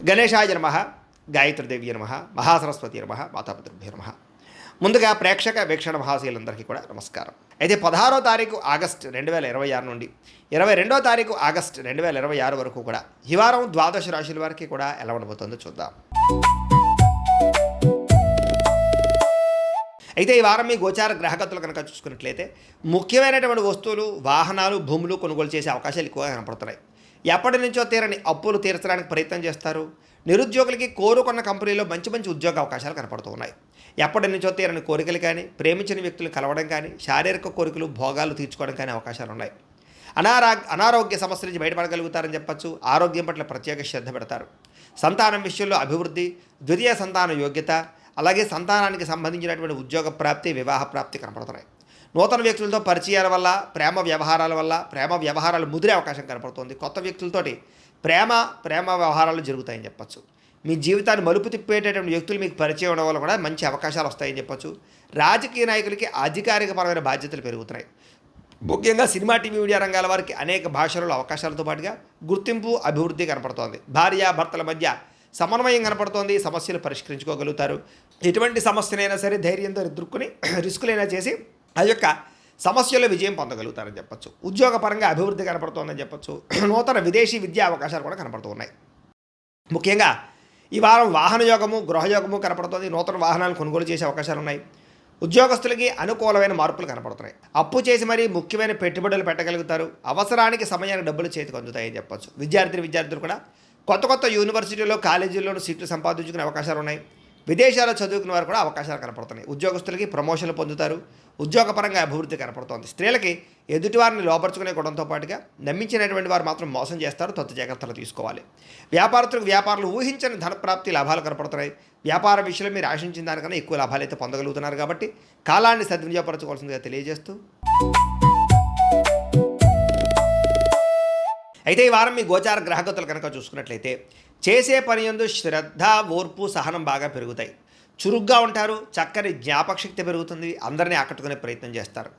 గణేశాయ నమః, గాయత్రీదేవి నమః, మహాసరస్వతి నమః, మాతాపితృభ్యో నమః. ముందుగా ప్రేక్షక వీక్షణ మహాశీలందరికీ కూడా నమస్కారం. అయితే 16వ తారీఖు ఆగస్టు 2026 నుండి 22వ తారీఖు ఆగస్టు 2026 వరకు కూడా ఈ వారం ద్వాదశ రాశుల వారికి కూడా ఎలా ఉండబోతుందో చూద్దాం. అయితే ఈ వారం మీ గోచార గ్రహగతులు కనుక చూసుకున్నట్లయితే ముఖ్యమైనటువంటి వస్తువులు, వాహనాలు, భూములు కొనుగోలు చేసే అవకాశాలు ఎక్కువగా కనపడుతున్నాయి. ఎప్పటి నుంచో తీరని అప్పులు తీర్చడానికి ప్రయత్నం చేస్తారు. నిరుద్యోగులకి కోరుకున్న కంపెనీలో మంచి మంచి ఉద్యోగ అవకాశాలు కనపడుతూ ఉన్నాయి. ఎప్పటి నుంచో తీరని కోరికలు కానీ, ప్రేమించిన వ్యక్తులు కలవడం కానీ, శారీరక కోరికలు, భోగాలు తీర్చుకోవడం కానీ అవకాశాలు ఉన్నాయి. అనారోగ్య సమస్యల నుంచి బయటపడగలుగుతారని చెప్పచ్చు. ఆరోగ్యం పట్ల ప్రత్యేక శ్రద్ధ పెడతారు. సంతానం విషయంలో అభివృద్ధి, ద్వితీయ సంతాన యోగ్యత, అలాగే సంతానానికి సంబంధించినటువంటి ఉద్యోగ ప్రాప్తి, వివాహ ప్రాప్తి కనపడుతున్నాయి. నూతన వ్యక్తులతో పరిచయాల వల్ల, ప్రేమ వ్యవహారాలు ముదిరే అవకాశం కనపడుతుంది. కొత్త వ్యక్తులతోటి ప్రేమ వ్యవహారాలు జరుగుతాయని చెప్పచ్చు. మీ జీవితాన్ని మలుపు తిప్పేటటువంటి వ్యక్తులు మీకు పరిచయం అవడం వల్ల కూడా మంచి అవకాశాలు వస్తాయని చెప్పచ్చు. రాజకీయ నాయకులకి అధికారికపరమైన బాధ్యతలు పెరుగుతున్నాయి. ముఖ్యంగా సినిమా, టీవీ, మీడియా రంగాల వారికి అనేక భాషలలో అవకాశాలతో పాటుగా గుర్తింపు, అభివృద్ధి కనపడుతోంది. భార్యాభర్తల మధ్య సమన్వయం కనపడుతోంది. సమస్యలు పరిష్కరించుకోగలుగుతారు. ఎటువంటి సమస్యనైనా సరే ధైర్యంతో ఎదుర్కొని రిస్కులైనా చేసి ఆ యొక్క సమస్యల్లో విజయం పొందగలుగుతారని చెప్పచ్చు. ఉద్యోగపరంగా అభివృద్ధి కనపడుతోందని చెప్పచ్చు. నూతన విదేశీ విద్యా అవకాశాలు కూడా కనపడుతూ ఉన్నాయి. ముఖ్యంగా ఈ వారం వాహన యోగము, గృహయోగము కనపడుతుంది. నూతన వాహనాలు కొనుగోలు చేసే అవకాశాలు ఉన్నాయి. ఉద్యోగస్తులకి అనుకూలమైన మార్పులు కనపడుతున్నాయి. అప్పు చేసి మరీ ముఖ్యమైన పెట్టుబడులు పెట్టగలుగుతారు. అవసరానికి సమయానికి డబ్బులు చేతికి అందుతాయని చెప్పచ్చు. విద్యార్థులు కూడా కొత్త యూనివర్సిటీలో, కాలేజీల్లోనూ సీట్లు సంపాదించుకునే అవకాశాలు ఉన్నాయి. విదేశాల్లో చదువుకునే వారు కూడా అవకాశాలు కనపడుతున్నాయి. ఉద్యోగస్తులకి ప్రమోషన్లు పొందుతారు. ఉద్యోగపరంగా అభివృద్ధి కనపడుతోంది. స్త్రీలకి ఎదుటివారిని లోపరుచుకునే గుణంతో పాటుగా నమ్మించినటువంటి వారు మాత్రం మోసం చేస్తారు. జాగ్రత్తలు తీసుకోవాలి. వ్యాపారులు ఊహించని ధనప్రాప్తి, లాభాలు కనపడుతున్నాయి. వ్యాపార విషయంలో మీరు ఆశించిన దానికన్నా ఎక్కువ లాభాలు అయితే పొందగలుగుతున్నారు. కాబట్టి కాలాన్ని సద్వినియోగపరచుకోవాల్సిందిగా తెలియజేస్తూ, అయితే ఈ వారం మీ గోచార గ్రహగతులు కనుక చూసుకున్నట్లయితే చేసే పని యందు శ్రద్ధ, ఓర్పు, సహనం బాగా పెరుగుతాయి. చురుగ్గా ఉంటారు. చక్కని జ్ఞాపకశక్తి పెరుగుతుంది. అందరినీ ఆకట్టుకునే ప్రయత్నం చేస్తారు.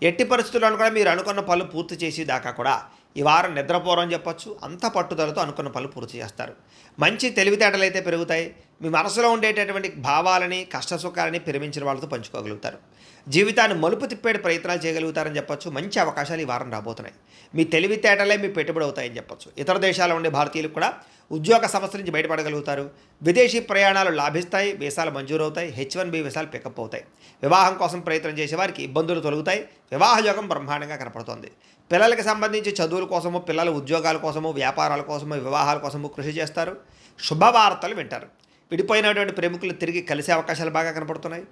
ఎట్టి పరిస్థితుల్లో కూడా మీరు అనుకున్న పనులు పూర్తి చేసి దాకా కూడా ఈ వారం నిద్రపోరని చెప్పచ్చు. అంత పట్టుదలతో అనుకున్న పనులు పూర్తి చేస్తారు. మంచి తెలివితేటలు అయితే పెరుగుతాయి. మీ మనసులో ఉండేటటువంటి భావాలని, కష్టసుఖాలని ప్రేమించిన వాళ్ళతో పంచుకోగలుగుతారు. జీవితాన్ని మలుపు తిప్పేటి ప్రయత్నాలు చేయగలుగుతారని చెప్పచ్చు. మంచి అవకాశాలు ఈ వారం రాబోతున్నాయి. మీ తెలివితేటలే మీ పెట్టుబడి అవుతాయని చెప్పచ్చు. ఇతర దేశాల్లో ఉండే భారతీయులకు కూడా ఉద్యోగ సమస్యల నుంచి బయటపడగలుగుతారు. విదేశీ ప్రయాణాలు లాభిస్తాయి. వీసాలు మంజూరవుతాయి. H1B వీసాలు పికప్ అవుతాయి. వివాహం కోసం ప్రయత్నం చేసే వారికి ఇబ్బందులు తొలగుతాయి. వివాహ యోగం బ్రహ్మాండంగా కనపడుతోంది. పిల్లలకి సంబంధించి చదువుల కోసము, పిల్లల ఉద్యోగాల కోసము, వ్యాపారాల కోసము, వివాహాల కోసము కృషి చేస్తారు. శుభవార్తలు వింటారు. విడిపోయినటువంటి ప్రేమికులు తిరిగి కలిసే అవకాశాలు బాగా కనపడుతున్నాయి.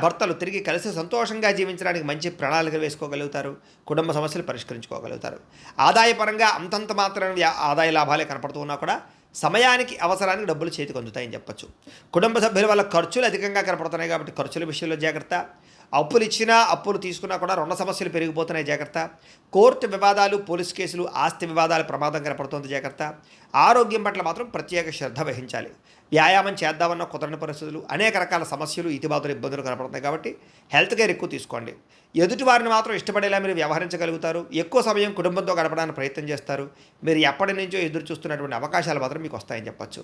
భర్తలు తిరిగి కలిసి సంతోషంగా జీవించడానికి మంచి ప్రణాళికలు వేసుకోగలుగుతారు. కుటుంబ సమస్యలు పరిష్కరించుకోగలుగుతారు. ఆదాయపరంగా అంతంత మాత్రమే ఆదాయ లాభాలే కనపడుతూ ఉన్నా కూడా సమయానికి, అవసరానికి డబ్బులు చేతికి అందుతాయని చెప్పచ్చు. కుటుంబ సభ్యుల వల్ల ఖర్చులు అధికంగా కనపడుతున్నాయి. కాబట్టి ఖర్చుల విషయంలో జాగ్రత్త. అప్పులు ఇచ్చినా, అప్పులు తీసుకున్నా కూడా రుణ సమస్యలు పెరిగిపోతున్నాయి. జాగ్రత్త. కోర్టు వివాదాలు, పోలీస్ కేసులు, ఆస్తి వివాదాల ప్రమాదం కనపడుతుంది. జాగ్రత్త. ఆరోగ్యం పట్ల మాత్రం ప్రత్యేక శ్రద్ధ వహించాలి. వ్యాయామం చేద్దామన్న కుదరని పరిస్థితులు, అనేక రకాల సమస్యలు, ఇతిబాతులు, ఇబ్బందులు కనపడుతున్నాయి. కాబట్టి హెల్త్ కేర్ ఎక్కువ తీసుకోండి. ఎదుటి వారిని మాత్రం ఇష్టపడేలా మీరు వ్యవహరించగలుగుతారు. ఎక్కువ సమయం కుటుంబంతో గడపడానికి ప్రయత్నం చేస్తారు. మీరు ఎప్పటి నుంచో ఎదురు చూస్తున్నటువంటి అవకాశాలు మాత్రం మీకు వస్తాయని చెప్పచ్చు.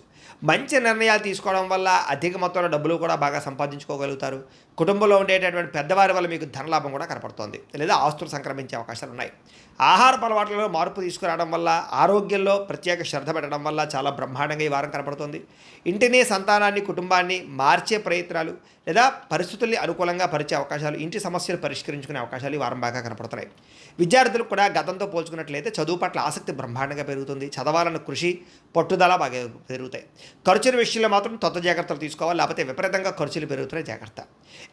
మంచి నిర్ణయాలు తీసుకోవడం వల్ల అధిక మొత్తంలో డబ్బులు కూడా బాగా సంపాదించుకోగలుగుతారు. కుటుంబంలో ఉండేటటువంటి పెద్దవారి వల్ల మీకు ధనలాభం కూడా కనపడుతోంది. లేదా ఆస్తులు సంక్రమించే అవకాశాలు ఉన్నాయి. ఆహార అలవాట్లలో మార్పు తీసుకురావడం వల్ల, ఆరోగ్యంలో ప్రత్యేక శ్రద్ధ పెట్టడం వల్ల చాలా బ్రహ్మాండంగా ఈ వారం కనపడుతుంది. ఇంటిని, సంతానాన్ని, కుటుంబాన్ని మార్చే ప్రయత్నాలు లేదా పరిస్థితుల్ని అనుకూలంగా పరిచే అవకాశాలు, ఇంటి సమస్యలు పరిష్కరించుకునే అవకాశాలు ఈ వారం బాగా కనపడుతున్నాయి. విద్యార్థులకు కూడా గతంతో పోల్చుకున్నట్లయితే చదువు పట్ల ఆసక్తి బ్రహ్మాండంగా పెరుగుతుంది. చదవాలన్న కృషి, పట్టుదల బాగా పెరుగుతాయి. ఖర్చుల విషయంలో మాత్రం జాగ్రత్తలు తీసుకోవాలి. లేకపోతే విపరీతంగా ఖర్చులు పెరుగుతున్నాయి. జాగ్రత్త.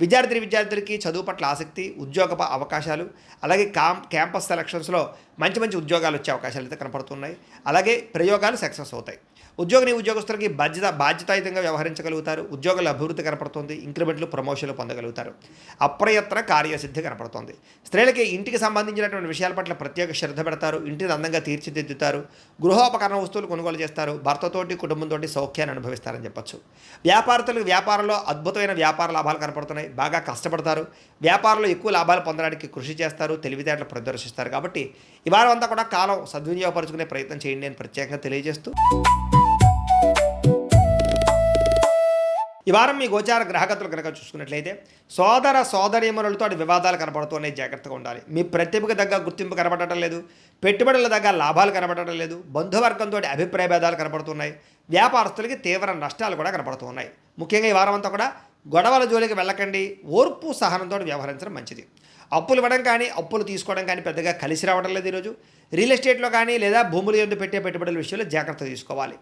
విద్యార్థులకి చదువు పట్ల ఆసక్తి, ఉద్యోగ అవకాశాలు, అలాగే క్యాంపస్ సెలక్షన్స్లో మంచి ఉద్యోగాలు వచ్చే అవకాశాలు అయితే కనపడుతున్నాయి. అలాగే ప్రయోగాలు సక్సెస్ అవుతాయి. ఉద్యోగస్తులకి బాధ్యతాయుతంగా వ్యవహరించగలుగుతారు. ఉద్యోగాల అభివృద్ధి కనపడుతుంది. ఇంక్రిమెంట్లు, ప్రమోషన్లు పొందగలుగుతారు. అప్రయత్న కార్యసిద్ధి కనపడుతుంది. స్త్రీలకి ఇంటికి సంబంధించినటువంటి విషయాల పట్ల ప్రత్యేక శ్రద్ధ పెడతారు. ఇంటిని అందంగా తీర్చిదిద్దుతారు. గృహోపకరణ వస్తువులు కొనుగోలు చేస్తారు. భర్తతోటి, కుటుంబంతో సౌఖ్యాన్ని అనుభవిస్తారని చెప్పచ్చు. వ్యాపారంలో అద్భుతమైన వ్యాపార లాభాలు కనపడుతున్నాయి. బాగా కష్టపడతారు. వ్యాపారంలో ఎక్కువ లాభాలు పొందడానికి కృషి చేస్తారు. తెలివితేటలు ప్రదర్శిస్తారు. కాబట్టి ఈ వారం అంతా కూడా కాలం సద్వినియోగపరుచుకునే ప్రయత్నం చేయండి అని ప్రత్యేకంగా తెలియజేస్తూ, ఈ వారం మీ గోచార గ్రహగతులు కనుక చూసుకున్నట్లయితే సోదర సోదరీమణులతో వివాదాలు కనబడుతున్నాయి, జాగ్రత్తగా ఉండాలి. మీ ప్రతిభకు తగ్గ గుర్తింపు కనబడటం లేదు, పెట్టుబడుల తగ్గ లాభాలు కనబడటం లేదు, బంధువర్గంతో అభిప్రాయ భేదాలు కనబడుతున్నాయి, వ్యాపారస్తులకి తీవ్ర నష్టాలు కూడా కనబడుతున్నాయి. ముఖ్యంగా ఈ వారం అంతా కూడా గొడవల జోలికి వెళ్ళకండి, ఓర్పు సహనంతో వ్యవహరించడం మంచిది. అప్పులు ఇవ్వడం కానీ అప్పులు తీసుకోవడం కానీ పెద్దగా కలిసి రావడం లేదు. ఈరోజు రియల్ ఎస్టేట్లో కానీ లేదా భూములు ఎందు పెట్టే పెట్టుబడుల విషయంలో జాగ్రత్త తీసుకోవాలి.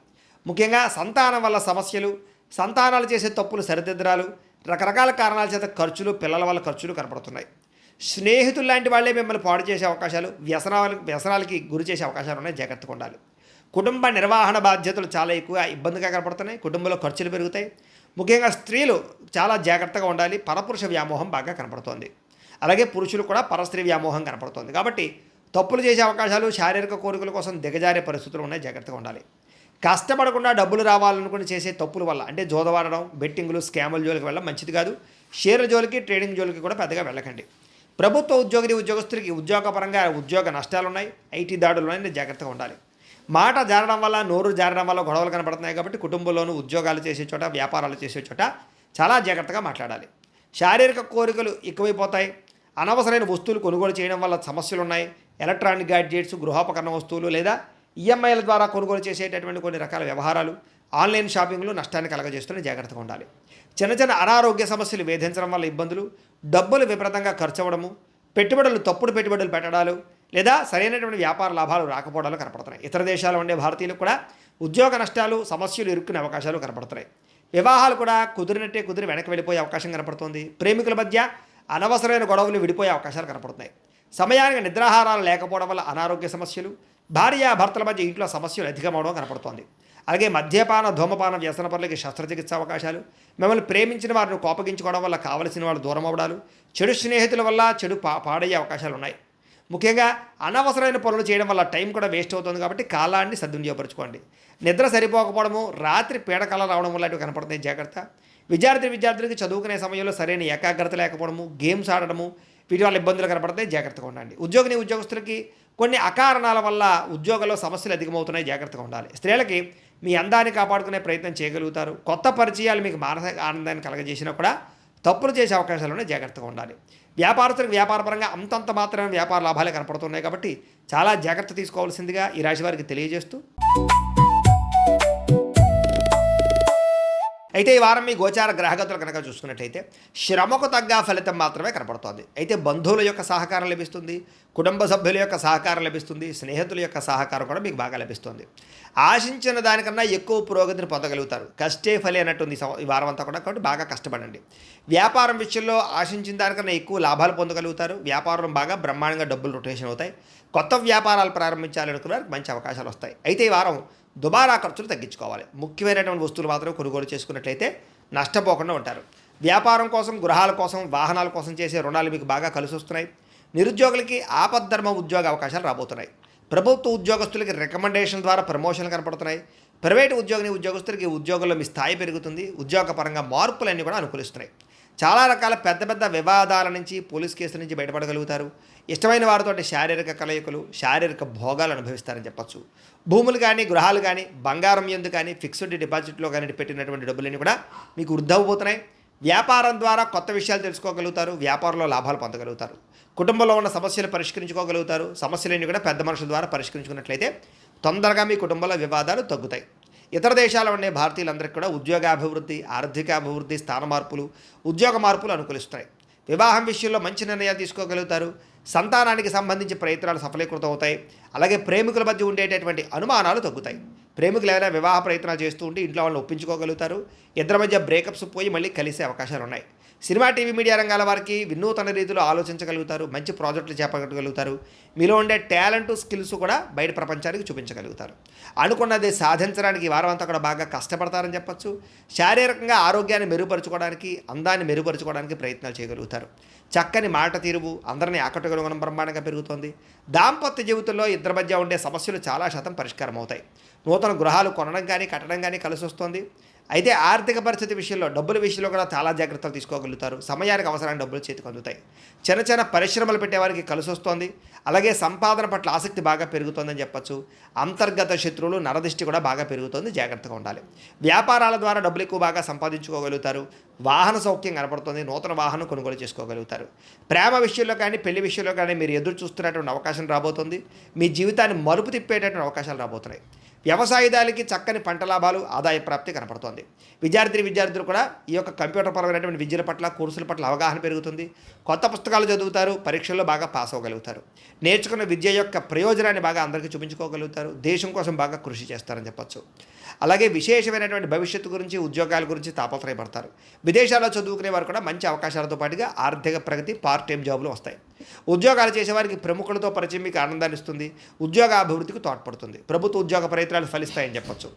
ముఖ్యంగా సంతానం వల్ల సమస్యలు, సంతానాలు చేసే తప్పులు సరిదిద్దరాలు, రకరకాల కారణాల చేత ఖర్చులు, పిల్లల వల్ల ఖర్చులు కనపడుతున్నాయి. స్నేహితులు లాంటి వాళ్ళే మిమ్మల్ని పాడు చేసే అవకాశాలు, వ్యసనాలకి గురి చేసే అవకాశాలు ఉన్నాయి, జాగ్రత్తగా ఉండాలి. కుటుంబ నిర్వహణ బాధ్యతలు చాలా ఎక్కువ ఇబ్బందిగా కనపడుతున్నాయి, కుటుంబంలో ఖర్చులు పెరుగుతాయి. ముఖ్యంగా స్త్రీలు చాలా జాగ్రత్తగా ఉండాలి, పరపురుష వ్యామోహం బాగా కనపడుతోంది. అలాగే పురుషులు కూడా పరస్త్రీ వ్యామోహం కనపడుతోంది. కాబట్టి తప్పులు చేసే అవకాశాలు, శారీరక కోరికల కోసం దిగజారే పరిస్థితులు ఉన్నాయి, జాగ్రత్తగా ఉండాలి. కష్టపడకుండా డబ్బులు రావాలనుకుని చేసే తప్పుల వల్ల అంటే జోదవాడడం, బెట్టింగులు, స్కాముల జోలికి వెళ్ళడం మంచిది కాదు. షేర్ల జోలికి, ట్రేడింగ్ జోలికి కూడా పెద్దగా వెళ్ళకండి. ప్రభుత్వ ఉద్యోగస్తులకి ఉద్యోగపరంగా ఉద్యోగ నష్టాలు ఉన్నాయి, ఐటీ దాడులు ఉన్నాయి, జాగ్రత్తగా ఉండాలి. మాట జారడం వల్ల, నోరు జారడం వల్ల గొడవలు కనపడుతున్నాయి. కాబట్టి కుటుంబంలోనూ ఉద్యోగాలు చేసే చోట, వ్యాపారాలు చేసే చోట చాలా జాగ్రత్తగా మాట్లాడాలి. శారీరక కోరికలు ఎక్కువైపోతాయి. అనవసరమైన వస్తువులు కొనుగోలు చేయడం వల్ల సమస్యలు ఉన్నాయి. ఎలక్ట్రానిక్ గ్యాడ్జెట్స్, గృహోపకరణ వస్తువులు లేదా ఈఎంఐల ద్వారా కొనుగోలు చేసేటటువంటి కొన్ని రకాల వ్యవహారాలు, ఆన్లైన్ షాపింగ్లు నష్టాన్ని కలగజేస్తున్న జాగ్రత్తగా ఉండాలి. చిన్న చిన్న అనారోగ్య సమస్యలు వేధించడం వల్ల ఇబ్బందులు, డబ్బులు విపరీతంగా ఖర్చు అవ్వడము, తప్పుడు పెట్టుబడులు పెట్టడాలు లేదా సరైనటువంటి వ్యాపార లాభాలు రాకపోవడాలు కనపడుతున్నాయి. ఇతర దేశాల్లో ఉండే భారతీయులకు కూడా ఉద్యోగ నష్టాలు, సమస్యలు ఇరుక్కునే అవకాశాలు కనపడుతున్నాయి. వివాహాలు కూడా కుదిరి వెనక్కి వెళ్ళిపోయే అవకాశం కనపడుతుంది. ప్రేమికుల మధ్య అనవసరమైన గొడవలు విడిపోయే అవకాశాలు కనపడుతున్నాయి. సమయానికి నిద్రాహారాలు లేకపోవడం వల్ల అనారోగ్య సమస్యలు, భార్యాభర్తల మధ్య ఇంట్లో సమస్యలు అధికమవడం కనపడుతోంది. అలాగే మద్యపాన, ధూమపాన వ్యసన పనులకి శస్త్రచికిత్స అవకాశాలు, మిమ్మల్ని ప్రేమించిన వారిని కోపగించుకోవడం వల్ల కావలసిన వాళ్ళు దూరం అవ్వడాలు, చెడు స్నేహితుల వల్ల పాడయ్యే అవకాశాలు ఉన్నాయి. ముఖ్యంగా అనవసరమైన పనులు చేయడం వల్ల టైం కూడా వేస్ట్ అవుతుంది. కాబట్టి కాలాన్ని సద్వినియోగపరచుకోండి. నిద్ర సరిపోకపోవడము, రాత్రి పీడకల రావడం వల్ల కనపడుతుంది, జాగ్రత్త. విద్యార్థులకి చదువుకునే సమయంలో సరైన ఏకాగ్రత లేకపోవడము, గేమ్స్ ఆడడము, వీటి వల్ల ఇబ్బందులు కనపడతాయి, జాగ్రత్తగా ఉండండి. ఉద్యోగస్తులకి కొన్ని అకారణాల వల్ల ఉద్యోగంలో సమస్యలు అధికమవుతున్నాయి, జాగ్రత్తగా ఉండాలి. స్త్రీలకి మీ అందాన్ని కాపాడుకునే ప్రయత్నం చేయగలుగుతారు. కొత్త పరిచయాలు మీకు మానసిక ఆనందాన్ని కలగజేసినా కూడా తప్పులు చేసే అవకాశాలు ఉన్నాయి, జాగ్రత్తగా ఉండాలి. వ్యాపారస్తులకు వ్యాపారపరంగా అంతంత మాత్రమే వ్యాపార లాభాలే కనపడుతున్నాయి. కాబట్టి చాలా జాగ్రత్త తీసుకోవాల్సిందిగా ఈ రాశి వారికి తెలియజేస్తూ, అయితే ఈ వారం మీ గోచార గ్రహగతులు కనుక చూసుకున్నట్టయితే శ్రమకు తగ్గ ఫలితం మాత్రమే కనపడుతోంది. అయితే బంధువుల యొక్క సహకారం లభిస్తుంది, కుటుంబ సభ్యుల యొక్క సహకారం లభిస్తుంది, స్నేహితుల యొక్క సహకారం కూడా మీకు బాగా లభిస్తుంది. ఆశించిన దానికన్నా ఎక్కువ పురోగతిని పొందగలుగుతారు. కష్టే ఫలి అన్నట్టుంది ఈ వారం అంతా కూడా. కాబట్టి బాగా కష్టపడండి. వ్యాపారం విషయంలో ఆశించిన దానికన్నా ఎక్కువ లాభాలు పొందగలుగుతారు. వ్యాపారం బాగా బ్రహ్మాండంగా డబ్బులు రొటేషన్ అవుతాయి. కొత్త వ్యాపారాలు ప్రారంభించాలనుకున్నారు, మంచి అవకాశాలు వస్తాయి. అయితే ఈ వారం దుబారా ఖర్చులు తగ్గించుకోవాలి. ముఖ్యమైనటువంటి వస్తువులు మాత్రం కొనుగోలు చేసుకున్నట్లయితే నష్టపోకుండా ఉంటారు. వ్యాపారం కోసం, గృహాల కోసం, వాహనాల కోసం చేసే రుణాలు మీకు బాగా కలిసి వస్తున్నాయి. నిరుద్యోగులకి ఆపద్ధర్మ ఉద్యోగ అవకాశాలు రాబోతున్నాయి. ప్రభుత్వ ఉద్యోగస్తులకి రికమెండేషన్ ద్వారా ప్రమోషన్లు కనపడుతున్నాయి. ప్రైవేటు ఉద్యోగస్తులకి ఉద్యోగంలో మీ స్థాయి పెరుగుతుంది. ఉద్యోగపరంగా మార్పులన్నీ కూడా అనుకూలిస్తున్నాయి. చాలా రకాల పెద్ద వివాదాల నుంచి, పోలీస్ కేసుల నుంచి బయటపడగలుగుతారు. ఇష్టమైన వారితో శారీరక కలయికలు, శారీరక భోగాలు అనుభవిస్తారని చెప్పచ్చు. భూములు కానీ, గృహాలు కానీ, బంగారం ఎందు కానీ, ఫిక్స్డ్ డిపాజిట్లో కానీ పెట్టినటువంటి డబ్బులన్నీ కూడా మీకు వృద్ధి. వ్యాపారం ద్వారా కొత్త విషయాలు తెలుసుకోగలుగుతారు. వ్యాపారంలో లాభాలు పొందగలుగుతారు. కుటుంబంలో ఉన్న సమస్యలు పరిష్కరించుకోగలుగుతారు. సమస్యలన్నీ కూడా పెద్ద మనుషుల ద్వారా పరిష్కరించుకున్నట్లయితే తొందరగా మీ కుటుంబంలో వివాదాలు తగ్గుతాయి. ఇతర దేశాల్లో ఉండే భారతీయులందరికీ కూడా ఉద్యోగాభివృద్ధి, ఆర్థికాభివృద్ధి, స్థాన మార్పులు, ఉద్యోగ మార్పులు అనుకూలిస్తాయి. వివాహం విషయంలో మంచి నిర్ణయాలు తీసుకోగలుగుతారు. సంతానానికి సంబంధించి ప్రయత్నాలు సఫలీకృతం అవుతాయి. అలాగే ప్రేమికుల మధ్య ఉండేటటువంటి అనుమానాలు తగ్గుతాయి. ప్రేమికులు ఏదైనా వివాహ ప్రయత్నాలు చేస్తూ ఉంటే ఇంట్లో వాళ్ళని ఒప్పించుకోగలుగుతారు. ఇద్దరి మధ్య బ్రేకప్స్ పోయి మళ్ళీ కలిసే అవకాశాలు ఉన్నాయి. సినిమా, టీవీ, మీడియా రంగాల వారికి వినూతన రీతిలో ఆలోచించగలుగుతారు. మంచి ప్రాజెక్టులు చేపట్టగలుగుతారు. మీలో ఉండే టాలెంట్, స్కిల్స్ కూడా బయట ప్రపంచానికి చూపించగలుగుతారు. అనుకున్నది సాధించడానికి ఈ వారం అంతా కూడా బాగా కష్టపడతారని చెప్పచ్చు. శారీరకంగా ఆరోగ్యాన్ని మెరుగుపరుచుకోవడానికి, అందాన్ని మెరుగుపరుచుకోవడానికి ప్రయత్నాలు చేయగలుగుతారు. చక్కని మాట తీరువు అందరినీ ఆకట్టుకోవడం బ్రహ్మాండంగా పెరుగుతోంది. దాంపత్య జీవితంలో ఇద్దరి మధ్య ఉండే సమస్యలు చాలా శాతం పరిష్కారం అవుతాయి. నూతన గృహాలు కొనడం కానీ, కట్టడం కానీ కలిసి వస్తుంది. అయితే ఆర్థిక పరిస్థితి విషయంలో డబ్బుల విషయంలో కూడా చాలా జాగ్రత్తలు తీసుకోగలుగుతారు. సమయానికి అవసరానికి డబ్బులు చేతికి అందుతాయి. చిన్న చిన్న పరిశ్రమలు పెట్టేవారికి కలిసి వస్తోంది. అలాగే సంపాదన పట్ల ఆసక్తి బాగా పెరుగుతోందని చెప్పొచ్చు. అంతర్గత శత్రువులు నరదిష్టి కూడా బాగా పెరుగుతోంది, జాగ్రత్తగా ఉండాలి. వ్యాపారాల ద్వారా డబ్బులు ఎక్కువ బాగా సంపాదించుకోగలుగుతారు. వాహన సౌఖ్యం కనపడుతుంది, నూతన వాహనం కొనుగోలు చేసుకోగలుగుతారు. ప్రేమ విషయంలో కానీ పెళ్లి విషయంలో కానీ మీరు ఎదురు చూస్తున్నటువంటి అవకాశం రాబోతుంది. మీ జీవితాన్ని మలుపు తిప్పేటటువంటి అవకాశాలు రాబోతున్నాయి. వ్యవసాయదారులకి చక్కని పంట లాభాలు, ఆదాయ ప్రాప్తి కనపడుతోంది. విద్యార్థులు కూడా ఈ యొక్క కంప్యూటర్ పరమైనటువంటి విద్యల పట్ల, కోర్సుల పట్ల అవగాహన పెరుగుతుంది. కొత్త పుస్తకాలు చదువుతారు, పరీక్షల్లో బాగా పాస్ అవ్వగలుగుతారు. నేర్చుకున్న విద్య యొక్క ప్రయోజనాన్ని బాగా అందరికీ చూపించుకోగలుగుతారు. దేశం కోసం బాగా కృషి చేస్తారని చెప్పొచ్చు. అలాగే విశేషమైనటువంటి భవిష్యత్తు గురించి, ఉద్యోగాల గురించి తాపత్రయపడతారు. విదేశాల్లో చదువుకునే వారు కూడా మంచి అవకాశాలతో పాటుగా ఆర్థిక ప్రగతి, పార్ట్ టైం జాబులు వస్తాయి. ఉద్యోగాలు చేసేవారికి ప్రముఖులతో పరిచయం మీకు ఆనందాన్ని ఇస్తుంది. ఉద్యోగ అభివృద్ధికి తోడ్పడుతుంది. ప్రభుత్వ ఉద్యోగ ప్రయత్నాలు ఫలిస్తాయని చెప్పొచ్చు.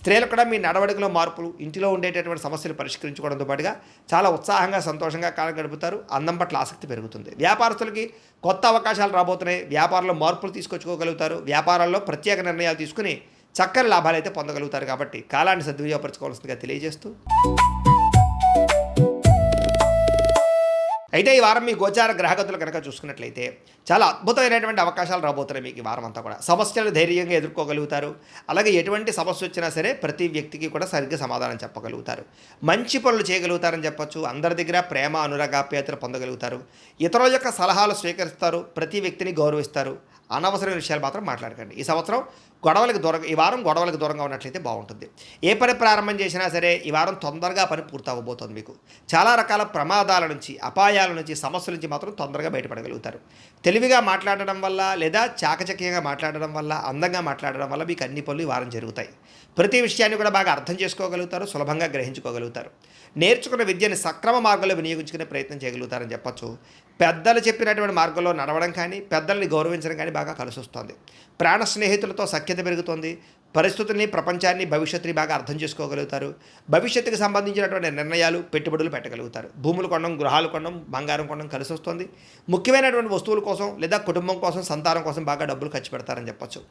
స్త్రీలు కూడా మీ నడవడికలో మార్పులు, ఇంటిలో ఉండేటటువంటి సమస్యలు పరిష్కరించుకోవడంతో పాటుగా చాలా ఉత్సాహంగా, సంతోషంగా కాలం గడుపుతారు. అందం పట్ల ఆసక్తి పెరుగుతుంది. వ్యాపారస్తులకి కొత్త అవకాశాలు రాబోతున్నాయి. వ్యాపారంలో మార్పులు తీసుకొచ్చుకోగలుగుతారు. వ్యాపారాల్లో ప్రత్యేక నిర్ణయాలు తీసుకుని చక్కని లాభాలు అయితే పొందగలుగుతారు. కాబట్టి కాలాన్ని సద్వినియోగపరచుకోవాల్సిందిగా తెలియజేస్తూ, అయితే ఈ వారం మీ గోచార గ్రహగతులు కనుక చూసుకున్నట్లయితే చాలా అద్భుతమైనటువంటి అవకాశాలు రాబోతున్నాయి. మీకు ఈ వారం అంతా కూడా సమస్యలు ధైర్యంగా ఎదుర్కోగలుగుతారు. అలాగే ఎటువంటి సమస్య వచ్చినా సరే ప్రతి వ్యక్తికి కూడా సరిగ్గా సమాధానం చెప్పగలుగుతారు. మంచి పనులు చేయగలుగుతారని చెప్పొచ్చు. అందరి దగ్గర ప్రేమ, అనురాగాప్యాయతలు పొందగలుగుతారు. ఇతరుల యొక్క సలహాలు స్వీకరిస్తారు. ప్రతి వ్యక్తిని గౌరవిస్తారు. అనవసరమైన విషయాలు మాత్రం మాట్లాడకండి. ఈ వారం గొడవలకు దూరంగా ఉన్నట్లయితే బాగుంటుంది. ఏ పని ప్రారంభం చేసినా సరే ఈ వారం తొందరగా పని పూర్తవబోతోంది. మీకు చాలా రకాల ప్రమాదాల నుంచి, అపాయాల నుంచి, సమస్యల నుంచి మాత్రం తొందరగా బయటపడగలుగుతారు. తెలివిగా మాట్లాడడం వల్ల, లేదా చాకచక్యంగా మాట్లాడడం వల్ల, అందంగా మాట్లాడడం వల్ల మీకు అన్ని పనులు ఈ వారం జరుగుతాయి. ప్రతి విషయాన్ని కూడా బాగా అర్థం చేసుకోగలుగుతారు. సులభంగా గ్రహించుకోగలుగుతారు. నేర్చుకున్న విద్యని సక్రమ మార్గంలో వినియోగించుకునే ప్రయత్నం చేయగలుగుతారని చెప్పొచ్చు. పెద్దలు చెప్పినటువంటి మార్గంలో నడవడం కానీ, పెద్దల్ని గౌరవించడం కానీ బాగా కలిసి వస్తుంది. ప్రాణ స్నేహితులతో సఖ్యత పెరుగుతుంది. పరిస్థితుల్ని, ప్రపంచాన్ని, భవిష్యత్తుని బాగా అర్థం చేసుకోగలుగుతారు. భవిష్యత్తుకు సంబంధించినటువంటి నిర్ణయాలు, పెట్టుబడులు పెట్టగలుగుతారు. భూములు కొనడం, గృహాలు కొనడం, బంగారం కొనడం కలిసి వస్తుంది. ముఖ్యమైనటువంటి వస్తువుల కోసం లేదా కుటుంబం కోసం, సంతానం కోసం బాగా డబ్బులు ఖర్చు పెడతారని చెప్పొచ్చు.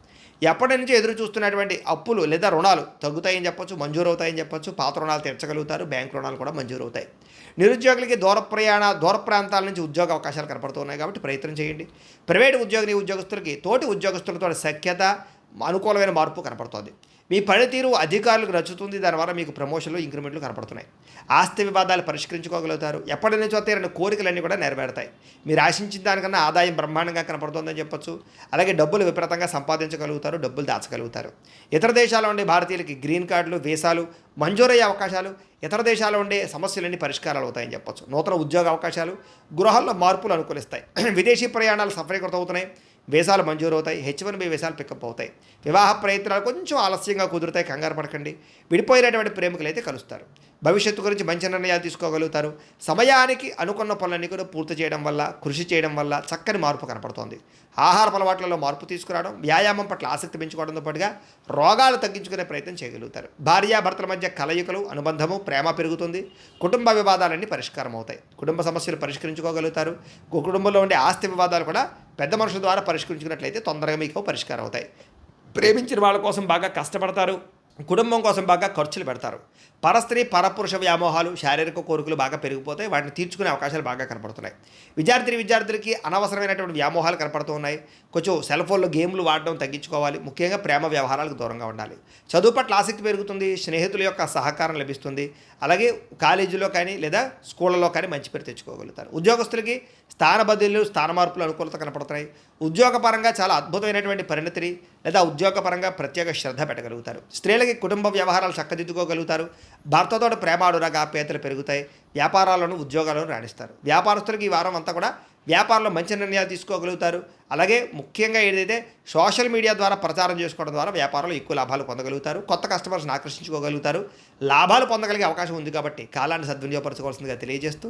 ఎప్పటి నుంచో ఎదురు చూస్తున్నటువంటి అప్పులు లేదా రుణాలు తగ్గుతాయని చెప్పొచ్చు, మంజూరు అవుతాయని చెప్పొచ్చు. పాత రుణాలు తీర్చగలుగుతారు. బ్యాంక్ రుణాలు కూడా మంజూరు అవుతాయి. నిరుద్యోగులకి దూర ప్రాంతాల నుంచి ఉద్యోగ అవకాశాలు కనపడుతున్నాయి కాబట్టి ప్రయత్నం చేయండి. ప్రైవేటు ఉద్యోగస్తులకి తోటి ఉద్యోగస్తులతో సఖ్యత, అనుకూలమైన మార్పు కనపడుతుంది. మీ పనితీరు అధికారులకు నచ్చుతుంది. దానివల్ల మీకు ప్రమోషన్లు, ఇంక్రిమెంట్లు కనపడుతున్నాయి. ఆస్తి వివాదాలు పరిష్కరించుకోగలుగుతారు. ఎప్పటి నుంచో తీరని కోరికలన్నీ కూడా నెరవేరుతాయి. మీరు ఆశించిన దానికన్నా ఆదాయం బ్రహ్మాండంగా కనపడుతుందని చెప్పొచ్చు. అలాగే డబ్బులు విపరీతంగా సంపాదించగలుగుతారు. డబ్బులు దాచగలుగుతారు. ఇతర దేశాల్లో ఉండే భారతీయులకి గ్రీన్ కార్డులు, వీసాలు మంజూరయ్యే అవకాశాలు, ఇతర దేశాల్లో ఉండే సమస్యలన్నీ పరిష్కారాలు అవుతాయని చెప్పొచ్చు. నూతన ఉద్యోగ అవకాశాలు, గృహాల్లో మార్పులు అనుకూలిస్తాయి. విదేశీ ప్రయాణాలు సఫలీకృతం అవుతున్నాయి. వీసాలు మంజూరు అవుతాయి. H1B వీసాలు పికప్ అవుతాయి. వివాహ ప్రయత్నాలు కొంచెం ఆలస్యంగా కుదురుతాయి. కంగారు పడకండి. విడిపోయినటువంటి ప్రేమికులు అయితే కలుస్తారు. భవిష్యత్తు గురించి మంచి నిర్ణయాలు తీసుకోగలుగుతారు. సమయానికి అనుకున్న పనులన్నీ కూడా పూర్తి చేయడం వల్ల, కృషి చేయడం వల్ల చక్కని మార్పు కనపడుతోంది. ఆహార అలవాట్లలో మార్పు తీసుకురావడం, వ్యాయామం పట్ల ఆసక్తి పెంచుకోవడంతో పాటుగా రోగాలు తగ్గించుకునే ప్రయత్నం చేయగలుగుతారు. భార్యాభర్తల మధ్య కలయికలు, అనుబంధము, ప్రేమ పెరుగుతుంది. కుటుంబ వివాదాలన్నీ పరిష్కారం అవుతాయి. కుటుంబ సమస్యలు పరిష్కరించుకోగలుగుతారు. కుటుంబంలో ఉండే ఆస్తి వివాదాలు కూడా పెద్ద మనుషుల ద్వారా పరిష్కరించుకున్నట్లయితే తొందరగా మీకు పరిష్కారం అవుతాయి. ప్రేమించిన వాళ్ళ కోసం బాగా కష్టపడతారు. కుటుంబం కోసం బాగా ఖర్చులు పెడతారు. పరస్త్రీ పరపురుష వ్యామోహాలు, శారీరక కోరికలు బాగా పెరిగిపోతాయి. వాటిని తీర్చుకునే అవకాశాలు బాగా కనపడుతున్నాయి. విద్యార్థులకి అనవసరమైనటువంటి వ్యామోహాలు కనపడుతూ ఉన్నాయి. కొంచెం సెల్ ఫోన్లో గేమ్లు వాడడం తగ్గించుకోవాలి. ముఖ్యంగా ప్రేమ వ్యవహారాలకు దూరంగా ఉండాలి. చదువు పట్ల ఆసక్తి పెరుగుతుంది. స్నేహితుల యొక్క సహకారం లభిస్తుంది. అలాగే కాలేజీలో కానీ లేదా స్కూళ్ళలో కానీ మంచి పేరు తెచ్చుకోగలుగుతారు. ఉద్యోగస్తులకి స్థాన బదిలీలు, స్థాన మార్పులు అనుకూలత కనపడుతున్నాయి. ఉద్యోగపరంగా చాలా అద్భుతమైనటువంటి పరిణతిని లేదా ఉద్యోగపరంగా ప్రత్యేక శ్రద్ధ పెట్టగలుగుతారు. స్త్రీలకి కుటుంబ వ్యవహారాలు చక్కదిద్దుకోగలుగుతారు. భర్తతో ప్రేమ, అనురాగాప్యాయతలు పెరుగుతాయి. వ్యాపారాలను, ఉద్యోగాలను రాణిస్తారు. వ్యాపారస్తులకు ఈ వారం అంతా కూడా వ్యాపారంలో మంచి నిర్ణయాలు తీసుకోగలుగుతారు. అలాగే ముఖ్యంగా ఏదైతే సోషల్ మీడియా ద్వారా ప్రచారం చేసుకోవడం ద్వారా వ్యాపారంలో ఎక్కువ లాభాలు పొందగలుగుతారు. కొత్త కస్టమర్స్ని ఆకర్షించుకోగలుగుతారు. లాభాలు పొందగలిగే అవకాశం ఉంది కాబట్టి కాలాన్ని సద్వినియోగపరచుకోవాల్సిందిగా తెలియజేస్తూ,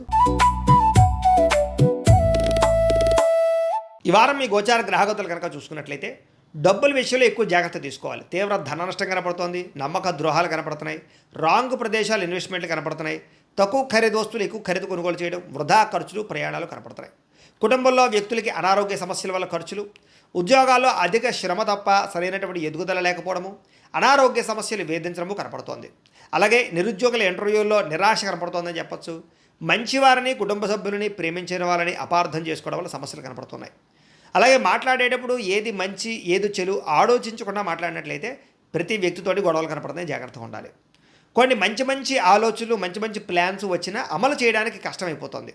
ఈ వారం మీ గోచార గ్రహగతులు కనుక చూసుకున్నట్లయితే డబ్బుల విషయంలో ఎక్కువ జాగ్రత్త తీసుకోవాలి. తీవ్ర ధన నష్టం కనపడుతోంది. నమ్మక ద్రోహాలు కనపడుతున్నాయి. రాంగ్ ప్రదేశాలు, ఇన్వెస్ట్మెంట్లు కనపడుతున్నాయి. తక్కువ ఖరీదు వస్తువులు ఎక్కువ ఖరీదు కొనుగోలు చేయడం, వృధా ఖర్చులు, ప్రయాణాలు కనపడుతున్నాయి. కుటుంబంలో వ్యక్తులకి అనారోగ్య సమస్యల వల్ల ఖర్చులు, ఉద్యోగాల్లో అధిక శ్రమ తప్ప సరైనటువంటి ఎదుగుదల లేకపోవడము, అనారోగ్య సమస్యలు వేధించడము కనపడుతోంది. అలాగే నిరుద్యోగుల ఇంటర్వ్యూల్లో నిరాశ కనపడుతోందని చెప్పొచ్చు. మంచివారిని, కుటుంబ సభ్యులని, ప్రేమించిన వాళ్ళని అపార్థం చేసుకోవడం వల్ల సమస్యలు కనపడుతున్నాయి. అలాగే మాట్లాడేటప్పుడు ఏది మంచి ఏది చెడు ఆలోచించకుండా మాట్లాడినట్లయితే ప్రతి వ్యక్తితోటి గొడవలు కనపడుతున్నాయి, జాగ్రత్తగా ఉండాలి. కొన్ని మంచి మంచి ఆలోచనలు, మంచి మంచి ప్లాన్స్ వచ్చినా అమలు చేయడానికి కష్టమైపోతుంది.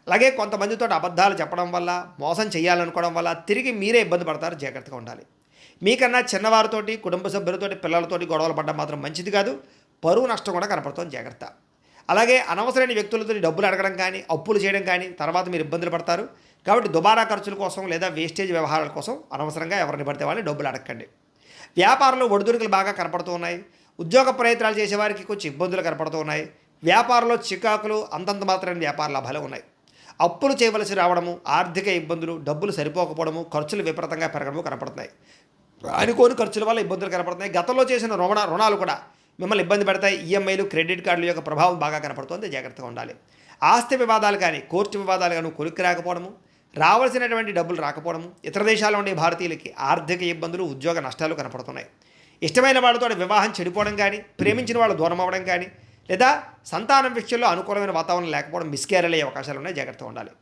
అలాగే కొంతమందితో అబద్ధాలు చెప్పడం వల్ల, మోసం చేయాలనుకోవడం వల్ల తిరిగి మీరే ఇబ్బంది పడతారు, జాగ్రత్తగా ఉండాలి. మీకన్నా చిన్నవారితోటి, కుటుంబ సభ్యులతోటి, పిల్లలతోటి గొడవలు పడడం మాత్రం మంచిది కాదు. పరువు నష్టం కూడా కనపడుతుంది, జాగ్రత్త. అలాగే అనవసరమైన వ్యక్తులతో డబ్బులు అడగడం కానీ, అప్పులు చేయడం కానీ తర్వాత మీరు ఇబ్బందులు పడతారు. కాబట్టి దుబారా ఖర్చుల కోసం లేదా వేస్టేజ్ వ్యవహారాల కోసం అనవసరంగా ఎవరిని పడితే వాళ్ళని డబ్బులు అడగండి. వ్యాపారంలో ఒడిదుడుకులు బాగా కనపడుతూ ఉన్నాయి. ఉద్యోగ ప్రయత్నాలు చేసేవారికి కొంచెం ఇబ్బందులు కనపడుతూ ఉన్నాయి. వ్యాపారంలో చికాకులు, అంతంత మాత్రమే వ్యాపార లాభాలు ఉన్నాయి. అప్పులు చేయవలసి రావడము, ఆర్థిక ఇబ్బందులు, డబ్బులు సరిపోకపోవడము, ఖర్చులు విపరీతంగా పెరగడము కనపడుతున్నాయి. అనుకోని ఖర్చుల వల్ల ఇబ్బందులు కనపడుతున్నాయి. గతంలో చేసిన రుణాలు కూడా మిమ్మల్ని ఇబ్బంది పెడతాయి. ఈఎంఐలు, క్రెడిట్ కార్డుల యొక్క ప్రభావం బాగా కనపడుతుంది, జాగ్రత్తగా ఉండాలి. ఆస్తి వివాదాలు కానీ, కోర్టు వివాదాలు కానీ కొలిక్కి రాకపోవడము, రావాల్సినటువంటి డబ్బులు రాకపోవడము, ఇతర దేశాల్లో ఉండే భారతీయులకి ఆర్థిక ఇబ్బందులు, ఉద్యోగ నష్టాలు కనపడుతున్నాయి. ఇష్టమైన వాళ్ళతో వివాహం చెడిపోవడం కానీ, ప్రేమించిన వాళ్ళు దూరం అవ్వడం కానీ, లేదా సంతానం విషయంలో అనుకూలమైన వాతావరణం లేకపోవడం, మిస్క్యారేజ్ అయ్యే అవకాశాలు ఉన్నాయి, జాగ్రత్తగా ఉండాలి.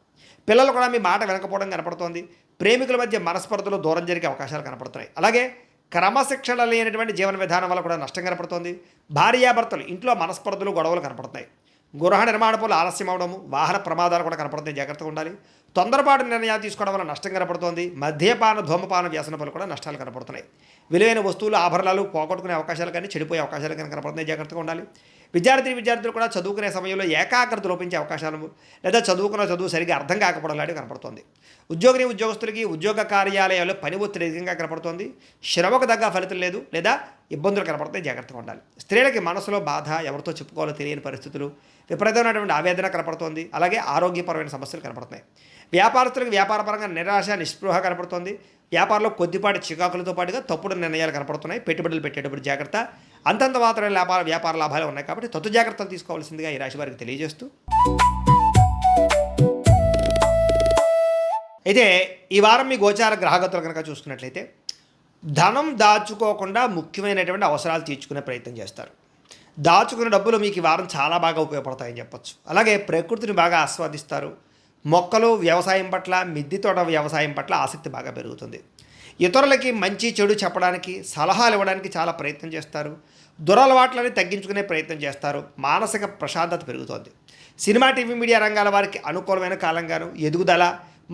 పిల్లలు కూడా మీ మాట వినకపోవడం కనపడుతోంది. ప్రేమికుల మధ్య మనస్పర్ధలు దూరం జరిగే అవకాశాలు కనపడుతున్నాయి. అలాగే క్రమశిక్షణ లేనటువంటి జీవన విధానం వల్ల కూడా నష్టం కనపడుతోంది. భార్యాభర్తలు ఇంట్లో మనస్పర్ధలు, గొడవలు కనపడుతున్నాయి. గృహ నిర్మాణ పనులు ఆలస్యం అవడము, వాహన ప్రమాదాలు కూడా కనపడుతున్నాయి, జాగ్రత్తగా ఉండాలి. తొందరపాటు నిర్ణయాలు తీసుకోవడం వల్ల నష్టం కనపడుతోంది. మద్యపాన, ధూమపాన వ్యసన పనులు కూడా నష్టాలు కనపడుతున్నాయి. విలువైన వస్తువులు, ఆభరణాలు పోగొట్టుకునే అవకాశాలు కానీ, చెడిపోయే అవకాశాలు కానీ కనపడుతున్నాయి, జాగ్రత్తగా ఉండాలి. విద్యార్థులు కూడా చదువుకునే సమయంలో ఏకాగ్రత లోపించే అవకాశాలు, లేదా చదువుకున్న చదువు సరిగ్గా అర్థం కాకపోవడం లాంటివి కనపడుతుంది. ఉద్యోగస్తులకి ఉద్యోగ కార్యాలయాల్లో పని ఒత్తిడి అధికంగా కనపడుతోంది. శ్రమకు తగ్గ ఫలితం లేదు, లేదా ఇబ్బందులు కనపడతాయి, జాగ్రత్తగా ఉండాలి. స్త్రీలకి మనసులో బాధ, ఎవరితో చెప్పుకోవాలో తెలియని పరిస్థితులు, విపరీతమైనటువంటి ఆవేదన కనపడుతోంది. అలాగే ఆరోగ్యపరమైన సమస్యలు కనపడుతున్నాయి. వ్యాపారస్తులకు వ్యాపారపరంగా నిరాశ, నిస్పృహ కనపడుతోంది. వ్యాపారంలో కొద్దిపాటి చికాకులతో పాటుగా తప్పుడు నిర్ణయాలు కనపడుతున్నాయి. పెట్టుబడులు పెట్టేటప్పుడు జాగ్రత్త. అంతంత మాత్రమే వ్యాపార లాభాలు ఉన్నాయి కాబట్టి తత్తు జాగ్రత్తలు తీసుకోవాల్సిందిగా ఈ రాశి వారికి తెలియజేస్తూ, అయితే ఈ వారం మీ గోచార గ్రహగతులు కనుక చూసుకున్నట్లయితే ధనం దాచుకోకుండా ముఖ్యమైనటువంటి అవసరాలు తీర్చుకునే ప్రయత్నం చేస్తారు. దాచుకున్న డబ్బులు మీకు ఈ వారం చాలా బాగా ఉపయోగపడతాయని చెప్పొచ్చు. అలాగే ప్రకృతిని బాగా ఆస్వాదిస్తారు. మొక్కలు, వ్యవసాయం పట్ల, మిద్దె తోట వ్యవసాయం పట్ల ఆసక్తి బాగా పెరుగుతుంది. ఇతరులకి మంచి చెడు చెప్పడానికి, సలహాలు ఇవ్వడానికి చాలా ప్రయత్నం చేస్తారు. దురలవాట్లని తగ్గించుకునే ప్రయత్నం చేస్తారు. మానసిక ప్రశాంతత పెరుగుతోంది. సినిమా, టీవీ, మీడియా రంగాల వారికి అనుకూలమైన కాలంగాను ఎదుగుదల,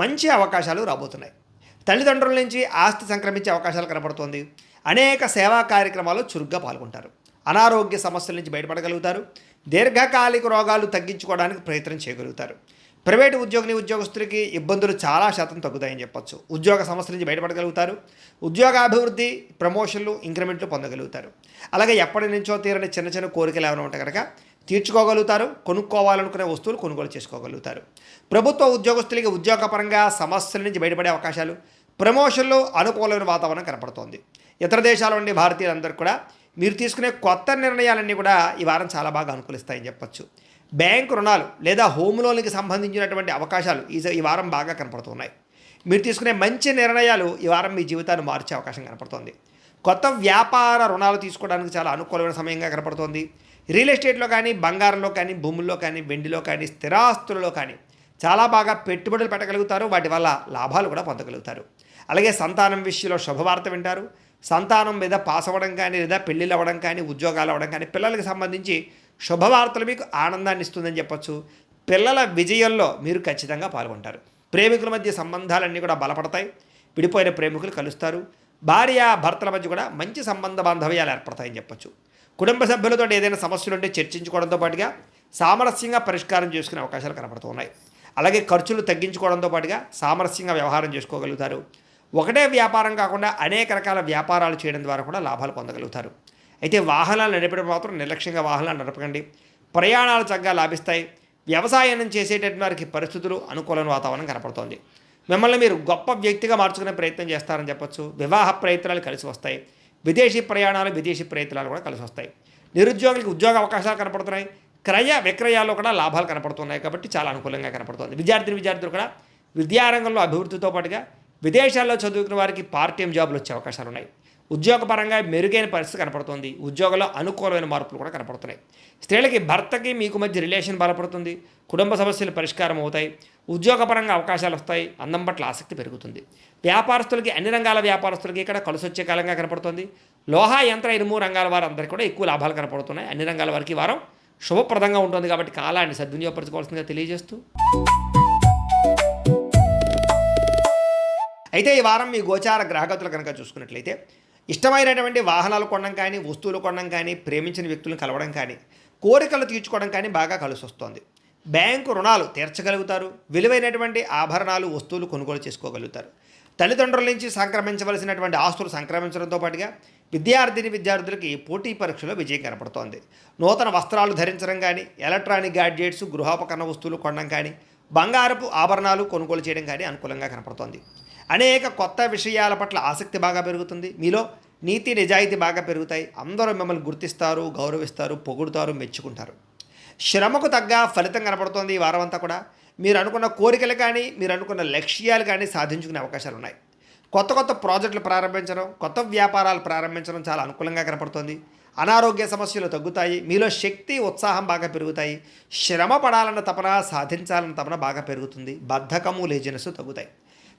మంచి అవకాశాలు రాబోతున్నాయి. తల్లిదండ్రుల నుంచి ఆస్తి సంక్రమించే అవకాశాలు కనపడుతోంది. అనేక సేవా కార్యక్రమాలు చురుగ్గా పాల్గొంటారు. అనారోగ్య సమస్యల నుంచి బయటపడగలుగుతారు. దీర్ఘకాలిక రోగాలు తగ్గించుకోవడానికి ప్రయత్నం చేయగలుగుతారు. ప్రైవేటు ఉద్యోగస్తులకి ఇబ్బందులు చాలా శాతం తగ్గుతాయని చెప్పొచ్చు. ఉద్యోగ సమస్యల నుంచి బయటపడగలుగుతారు. ఉద్యోగాభివృద్ధి, ప్రమోషన్లు, ఇంక్రిమెంట్లు పొందగలుగుతారు. అలాగే ఎప్పటి నుంచో తీరని చిన్న చిన్న కోరికలు ఏమైనా ఉంటే కనుక తీర్చుకోగలుగుతారు. కొనుక్కోవాలనుకునే వస్తువులు కొనుగోలు చేసుకోగలుగుతారు. ప్రభుత్వ ఉద్యోగస్తులకి ఉద్యోగపరంగా సమస్యల నుంచి బయటపడే అవకాశాలు, ప్రమోషన్లు, అనుకూలమైన వాతావరణం కనపడుతోంది. ఇతర దేశాల నుండి భారతీయులందరూ కూడా మీరు తీసుకునే కొత్త నిర్ణయాలన్నీ కూడా ఈ వారం చాలా బాగా అనుకూలిస్తాయని చెప్పొచ్చు. బ్యాంకు రుణాలు లేదా హోమ్ లోన్కి సంబంధించినటువంటి అవకాశాలు ఈ వారం బాగా కనపడుతున్నాయి. మీరు తీసుకునే మంచి నిర్ణయాలు ఈ వారం మీ జీవితాన్ని మార్చే అవకాశం కనపడుతోంది. కొత్త వ్యాపార రుణాలు తీసుకోవడానికి చాలా అనుకూలమైన సమయంగా కనపడుతోంది. రియల్ ఎస్టేట్లో కానీ, బంగారంలో కానీ, భూముల్లో కానీ, వెండిలో కానీ, స్థిరాస్తులలో కానీ చాలా బాగా పెట్టుబడులు పెట్టగలుగుతారు. వాటి వల్ల లాభాలు కూడా పొందగలుగుతారు. అలాగే సంతానం విషయంలో శుభవార్త వింటారు. సంతానం మీద పాస్ అవ్వడం కానీ, లేదా పెళ్ళిళ్ళు అవ్వడం కానీ, ఉద్యోగాలు అవ్వడం కానీ, పిల్లలకి సంబంధించి శుభవార్తలు మీకు ఆనందాన్ని ఇస్తుందని చెప్పొచ్చు. పిల్లల విజయంలో మీరు ఖచ్చితంగా పాల్గొంటారు. ప్రేమికుల మధ్య సంబంధాలన్నీ కూడా బలపడతాయి. విడిపోయిన ప్రేమికులు కలుస్తారు. భార్య భర్తల మధ్య కూడా మంచి సంబంధ బాంధవ్యాలు ఏర్పడతాయని చెప్పొచ్చు. కుటుంబ సభ్యులతో ఏదైనా సమస్యలు ఉంటే చర్చించుకోవడంతో పాటుగా సామరస్యంగా పరిష్కారం చేసుకునే అవకాశాలు కనపడుతున్నాయి. అలాగే ఖర్చులు తగ్గించుకోవడంతో పాటుగా సామరస్యంగా వ్యవహారం చేసుకోగలుగుతారు. ఒకటే వ్యాపారం కాకుండా అనేక రకాల వ్యాపారాలు చేయడం ద్వారా కూడా లాభాలు పొందగలుగుతారు. అయితే వాహనాలు నడిపడం మాత్రం నిర్లక్ష్యంగా వాహనాలు నడపకండి. ప్రయాణాలు చక్కగా లాభిస్తాయి. వ్యవసాయం చేసేటటువంటి వారికి పరిస్థితులు, అనుకూలమైన వాతావరణం కనపడుతోంది. మిమ్మల్ని మీరు గొప్ప వ్యక్తిగా మార్చుకునే ప్రయత్నం చేస్తారని చెప్పొచ్చు. వివాహ ప్రయత్నాలు కలిసి వస్తాయి. విదేశీ ప్రయత్నాలు కూడా కలిసి వస్తాయి. నిరుద్యోగులకు ఉద్యోగ అవకాశాలు కనపడుతున్నాయి. క్రయ విక్రయాల్లో కూడా లాభాలు కనపడుతున్నాయి కాబట్టి చాలా అనుకూలంగా కనపడుతుంది. విద్యార్థులు కూడా విద్యారంగంలో అభివృద్ధితో పాటుగా విదేశాల్లో చదువుకున్న వారికి పార్ట్ టైం జాబులు వచ్చే అవకాశాలు ఉన్నాయి. ఉద్యోగపరంగా మెరుగైన పరిస్థితి కనపడుతుంది. ఉద్యోగంలో అనుకూలమైన మార్పులు కూడా కనపడుతున్నాయి. స్త్రీలకి భర్తకి మీకు మధ్య రిలేషన్ బలపడుతుంది. కుటుంబ సమస్యలు పరిష్కారం అవుతాయి. ఉద్యోగపరంగా అవకాశాలు వస్తాయి. అందం పట్ల ఆసక్తి పెరుగుతుంది. వ్యాపారస్తులకి, అన్ని రంగాల వ్యాపారస్తులకి ఇక్కడ కలిసొచ్చే కాలంగా కనపడుతుంది. లోహ, యంత్ర, ఇనుము రంగాల వారందరికీ కూడా ఎక్కువ లాభాలు కనపడుతున్నాయి. అన్ని రంగాల వారికి ఈ వారం శుభప్రదంగా ఉంటుంది కాబట్టి కాలాన్ని సద్వినియోగపరచుకోవాల్సిందిగా తెలియజేస్తూ, అయితే ఈ వారం మీ గోచార గ్రహగతులు కనుక చూసుకున్నట్లయితే ఇష్టమైనటువంటి వాహనాలు కొనడం కానీ, వస్తువులు కొనడం కానీ, ప్రేమించిన వ్యక్తులను కలవడం కానీ, కోరికలు తీర్చుకోవడం కానీ బాగా కలిసి వస్తుంది. బ్యాంకు రుణాలు తీర్చగలుగుతారు. విలువైనటువంటి ఆభరణాలు, వస్తువులు కొనుగోలు చేసుకోగలుగుతారు. తల్లిదండ్రుల నుంచి సంక్రమించవలసినటువంటి ఆస్తులు సంక్రమించడంతో పాటుగా విద్యార్థులకి పోటీ పరీక్షలో విజయం కనపడుతోంది. నూతన వస్త్రాలు ధరించడం కానీ, ఎలక్ట్రానిక్ గ్యాడ్జెట్స్, గృహోపకరణ వస్తువులు కొనడం కానీ, బంగారపు ఆభరణాలు కొనుగోలు చేయడం కానీ అనుకూలంగా కనపడుతోంది. అనేక కొత్త విషయాల పట్ల ఆసక్తి బాగా పెరుగుతుంది. మీలో నీతి నిజాయితీ బాగా పెరుగుతాయి. అందరూ మిమ్మల్ని గుర్తిస్తారు, గౌరవిస్తారు, పొగుడుతారు, మెచ్చుకుంటారు. శ్రమకు తగ్గ ఫలితం కనపడుతోంది ఈ వారం అంతా కూడా. మీరు అనుకున్న కోరికలు కానీ, మీరు అనుకున్న లక్ష్యాలు కానీ సాధించుకునే అవకాశాలు ఉన్నాయి. కొత్త కొత్త ప్రాజెక్టులు ప్రారంభించడం, కొత్త వ్యాపారాలు ప్రారంభించడం చాలా అనుకూలంగా కనపడుతోంది. అనారోగ్య సమస్యలు తగ్గుతాయి. మీలో శక్తి, ఉత్సాహం బాగా పెరుగుతాయి. శ్రమ పడాలన్న తపన, సాధించాలన్న తపన బాగా పెరుగుతుంది. బద్ధకము, లేజినెస్ తగ్గుతాయి.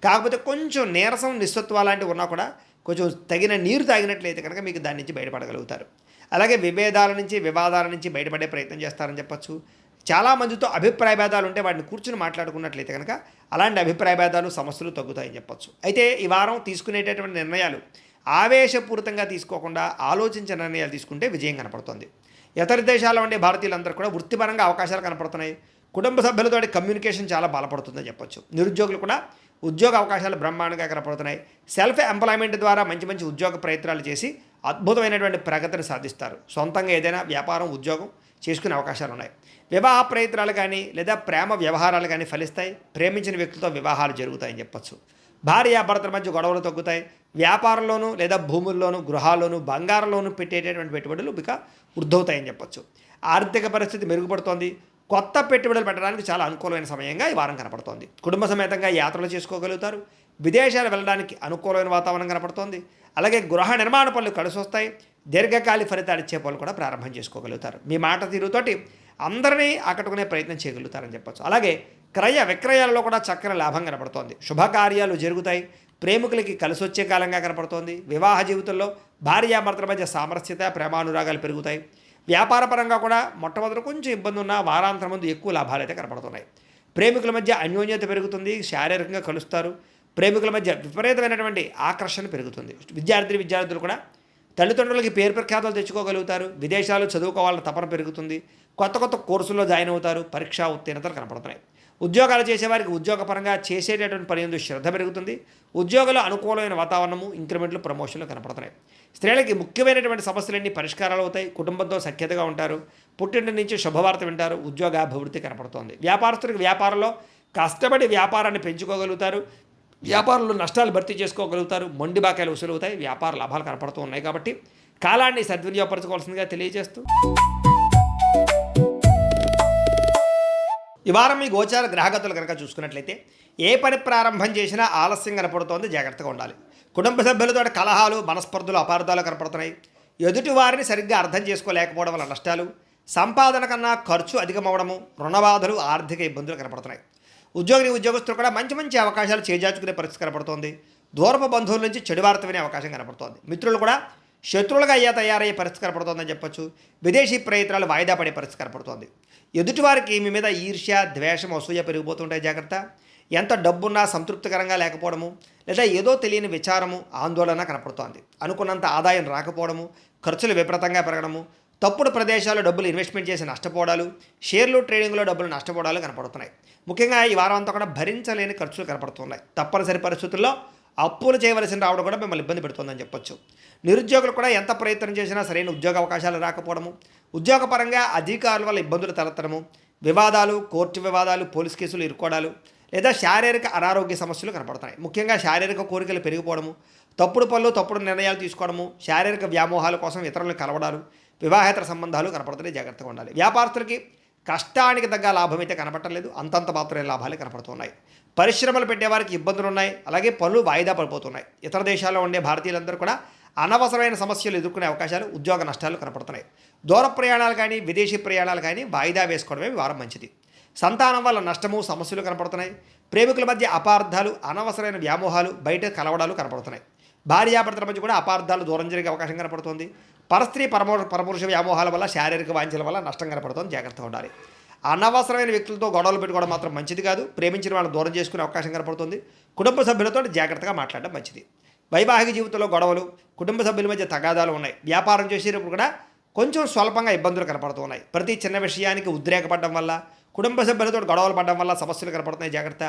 కాకపోతే కొంచెం నీరసం, నిస్సత్వ లాంటివి ఉన్నా కూడా కొంచెం తగిన నీరు తాగినట్లయితే కనుక మీకు దాని నుంచి బయటపడగలుగుతారు. అలాగే విభేదాల నుంచి, వివాదాల నుంచి బయటపడే ప్రయత్నం చేస్తారని చెప్పచ్చు. చాలామందితో అభిప్రాయ భేదాలు ఉంటే వాటిని కూర్చుని మాట్లాడుకున్నట్లయితే కనుక అలాంటి అభిప్రాయ భేదాలు, సమస్యలు తగ్గుతాయని చెప్పచ్చు. అయితే ఈ వారం తీసుకునేటటువంటి నిర్ణయాలు ఆవేశపూరితంగా తీసుకోకుండా ఆలోచించిన నిర్ణయాలు తీసుకుంటే విజయం కనపడుతుంది. ఇతర దేశాల్లో ఉండే భారతీయులందరూ కూడా వృత్తిపరంగా అవకాశాలు కనపడుతున్నాయి. కుటుంబ సభ్యులతో కమ్యూనికేషన్ చాలా బలపడుతుందని చెప్పచ్చు. నిరుద్యోగులు కూడా ఉద్యోగ అవకాశాలు బ్రహ్మాండంగా కనపడుతున్నాయి. సెల్ఫ్ ఎంప్లాయ్మెంట్ ద్వారా మంచి మంచి ఉద్యోగ ప్రయత్నాలు చేసి అద్భుతమైనటువంటి ప్రగతిని సాధిస్తారు. సొంతంగా ఏదైనా వ్యాపారం, ఉద్యోగం చేసుకునే అవకాశాలు ఉన్నాయి. వివాహ ప్రయత్నాలు కానీ లేదా ప్రేమ వ్యవహారాలు కానీ ఫలిస్తాయి. ప్రేమించిన వ్యక్తులతో వివాహాలు జరుగుతాయని చెప్పచ్చు. భార్యాభర్తల మధ్య గొడవలు తగ్గుతాయి. వ్యాపారంలోనూ లేదా భూముల్లోనూ, గృహాల్లోనూ, బంగారంలోనూ పెట్టేటటువంటి పెట్టుబడులు ఇక వృద్ధవుతాయని చెప్పచ్చు. ఆర్థిక పరిస్థితి మెరుగుపడుతోంది. కొత్త పెట్టుబడులు పెట్టడానికి చాలా అనుకూలమైన సమయంగా ఈ వారం కనపడుతోంది. కుటుంబ సమేతంగా యాత్రలు చేసుకోగలుగుతారు. విదేశాలు వెళ్ళడానికి అనుకూలమైన వాతావరణం కనపడుతోంది. అలాగే గృహ నిర్మాణ పనులు కలిసి వస్తాయి. దీర్ఘకాలిక ఫలితాలు ఇచ్చే పనులు కూడా ప్రారంభం చేసుకోగలుగుతారు. మీ మాట తీరుతోటి అందరినీ ఆకట్టుకునే ప్రయత్నం చేయగలుగుతారని చెప్పచ్చు. అలాగే క్రయ విక్రయాలలో కూడా చక్కని లాభం కనపడుతోంది. శుభకార్యాలు జరుగుతాయి. ప్రేమికులకి కలిసి వచ్చే కాలంగా కనపడుతోంది. వివాహ జీవితంలో భార్యాభర్తల మధ్య సామరస్యత, ప్రేమానురాగాలు పెరుగుతాయి. వ్యాపారపరంగా కూడా మొట్టమొదటి కొంచెం ఇబ్బంది ఉన్న వారాంతరం ముందు ఎక్కువ లాభాలు అయితే కనపడుతున్నాయి. ప్రేమికుల మధ్య అన్యోన్యత పెరుగుతుంది. శారీరకంగా కలుస్తారు. ప్రేమికుల మధ్య విపరీతమైనటువంటి ఆకర్షణ పెరుగుతుంది. విద్యార్థులు కూడా తల్లిదండ్రులకి పేరు ప్రఖ్యాతలు తెచ్చుకోగలుగుతారు. విదేశాలు చదువుకోవాలని తపన పెరుగుతుంది. కొత్త కొత్త కోర్సుల్లో జాయిన్ అవుతారు. పరీక్షా ఉత్తీర్ణతలు కనపడుతున్నాయి. ఉద్యోగాలు చేసేవారికి ఉద్యోగపరంగా చేసేటటువంటి పని ఎందు శ్రద్ధ పెరుగుతుంది. ఉద్యోగంలో అనుకూలమైన వాతావరణము, ఇంక్రిమెంట్లు, ప్రమోషన్లు కనపడుతున్నాయి. స్త్రీలకి ముఖ్యమైనటువంటి సమస్యలన్నీ పరిష్కారాలు అవుతాయి. కుటుంబంతో సఖ్యతగా ఉంటారు. పుట్టింటి నుంచి శుభవార్త వింటారు. ఉద్యోగాభివృద్ధి కనపడుతోంది. వ్యాపారస్తులకు వ్యాపారంలో కష్టపడి వ్యాపారాన్ని పెంచుకోగలుగుతారు. వ్యాపారంలో నష్టాలు భర్తీ చేసుకోగలుగుతారు. మొండి బాకాయలు వసూలవుతాయి. వ్యాపార లాభాలు కనపడుతూ ఉన్నాయి కాబట్టి కాలాన్ని సద్వినియోగపరచుకోవాల్సిందిగా తెలియజేస్తూ, ఈ వారం మీ గోచార గ్రహగతులు కనుక చూసుకున్నట్లయితే ఏ పని ప్రారంభం చేసినా ఆలస్యం కనపడుతోంది. జాగ్రత్తగా ఉండాలి. కుటుంబ సభ్యులతో కలహాలు, మనస్పర్ధలు, అపార్థాలు కనపడుతున్నాయి. ఎదుటి వారిని సరిగ్గా అర్థం చేసుకోలేకపోవడం వల్ల నష్టాలు, సంపాదన కన్నా ఖర్చు అధికమవడము, రుణబాధలు, ఆర్థిక ఇబ్బందులు కనపడుతున్నాయి. ఉద్యోగస్తులు కూడా మంచి మంచి అవకాశాలు చేజార్చుకునే పరిస్థితి కనపడుతోంది. దూరపు బంధువుల నుంచి చెడు వార్త వినే అవకాశం కనపడుతోంది. మిత్రులు కూడా శత్రువులుగా తయారయ్యే పరిస్థితి కనపడుతోందని చెప్పొచ్చు. విదేశీ ప్రయత్నాలు వాయిదా పడే పరిస్థితి కనపడుతోంది. ఎదుటివారికి మీ మీద ఈర్ష్య, ద్వేషం, అసూయ పెరిగిపోతుంటాయి. జాగ్రత్త. ఎంత డబ్బున్నా సంతృప్తికరంగా లేకపోవడము, లేదా ఏదో తెలియని విచారము, ఆందోళన కనపడుతోంది. అనుకున్నంత ఆదాయం రాకపోవడము, ఖర్చులు విపరీతంగా పెరగడము, తప్పుడు ప్రదేశాల్లో డబ్బులు ఇన్వెస్ట్మెంట్ చేసి నష్టపోవడాలు, షేర్లు ట్రేడింగ్లో డబ్బులు నష్టపోవడాలు కనపడుతున్నాయి. ముఖ్యంగా ఈ వారం అంతా కూడా భరించలేని ఖర్చులు కనపడుతున్నాయి. తప్పనిసరి పరిస్థితుల్లో అప్పులు చేయవలసిన రావడం కూడా మిమ్మల్ని ఇబ్బంది పెడుతుందని చెప్పొచ్చు. నిరుద్యోగులు కూడా ఎంత ప్రయత్నం చేసినా సరైన ఉద్యోగ అవకాశాలు రాకపోవడము, ఉద్యోగపరంగా అధికారుల వల్ల ఇబ్బందులు తలెత్తడము, వివాదాలు, కోర్టు వివాదాలు, పోలీస్ కేసులు ఇరుక్కోవడాలు, లేదా శారీరక అనారోగ్య సమస్యలు కనపడుతున్నాయి. ముఖ్యంగా శారీరక కోరికలు పెరిగిపోవడము, తప్పుడు పనులు, తప్పుడు నిర్ణయాలు తీసుకోవడము, శారీరక వ్యామోహాల కోసం ఇతరులను కలవడాలు, వివాహేతర సంబంధాలు కనపడుతున్నాయి. జాగ్రత్తగా ఉండాలి. వ్యాపారస్తులకి కష్టానికి తగ్గ లాభం అయితే కనపడలేదు. అంతంత మాత్రమే లాభాలే కనపడుతున్నాయి. పరిశ్రమలు పెట్టేవారికి ఇబ్బందులు ఉన్నాయి. అలాగే పనులు వాయిదా పడిపోతున్నాయి. ఇతర దేశాల్లో ఉండే భారతీయులందరూ కూడా అనవసరమైన సమస్యలు ఎదుర్కొనే అవకాశాలు, ఉద్యోగ నష్టాలు కనపడుతున్నాయి. దూర ప్రయాణాలు కానీ, విదేశీ ప్రయాణాలు కానీ వాయిదా వేసుకోవడమే ఈ వారం మంచిది. సంతానం వల్ల నష్టము, సమస్యలు కనపడుతున్నాయి. ప్రేమికుల మధ్య అపార్థాలు, అనవసరమైన వ్యామోహాలు, బయట కలవడాలు కనపడుతున్నాయి. భార్యాభర్తల మధ్య కూడా అపార్థాలు దూరం జరిగే అవకాశం కనపడుతుంది. పరస్త్రీ పరపురుష వ్యామోహాల వల్ల, శారీరక వాంఛల వల్ల నష్టం కనపడుతుంది. జాగ్రత్తగా ఉండాలి. అనవసరమైన వ్యక్తులతో గొడవలు పెట్టుకోవడం మాత్రం మంచిది కాదు. ప్రేమించిన వాళ్ళని దూరం చేసుకునే అవకాశం కనపడుతుంది. కుటుంబ సభ్యులతో జాగ్రత్తగా మాట్లాడడం మంచిది. వైవాహిక జీవితంలో గొడవలు, కుటుంబ సభ్యుల మధ్య తగాదాలు ఉన్నాయి. వ్యాపారం చేసేటప్పుడు కూడా కొంచెం స్వల్పంగా ఇబ్బందులు కనపడుతూ ఉన్నాయి. ప్రతి చిన్న విషయానికి ఉద్రేకపడడం వల్ల, కుటుంబ సభ్యులతో గొడవలు పడడం వల్ల సమస్యలు కనపడుతున్నాయి. జాగ్రత్త.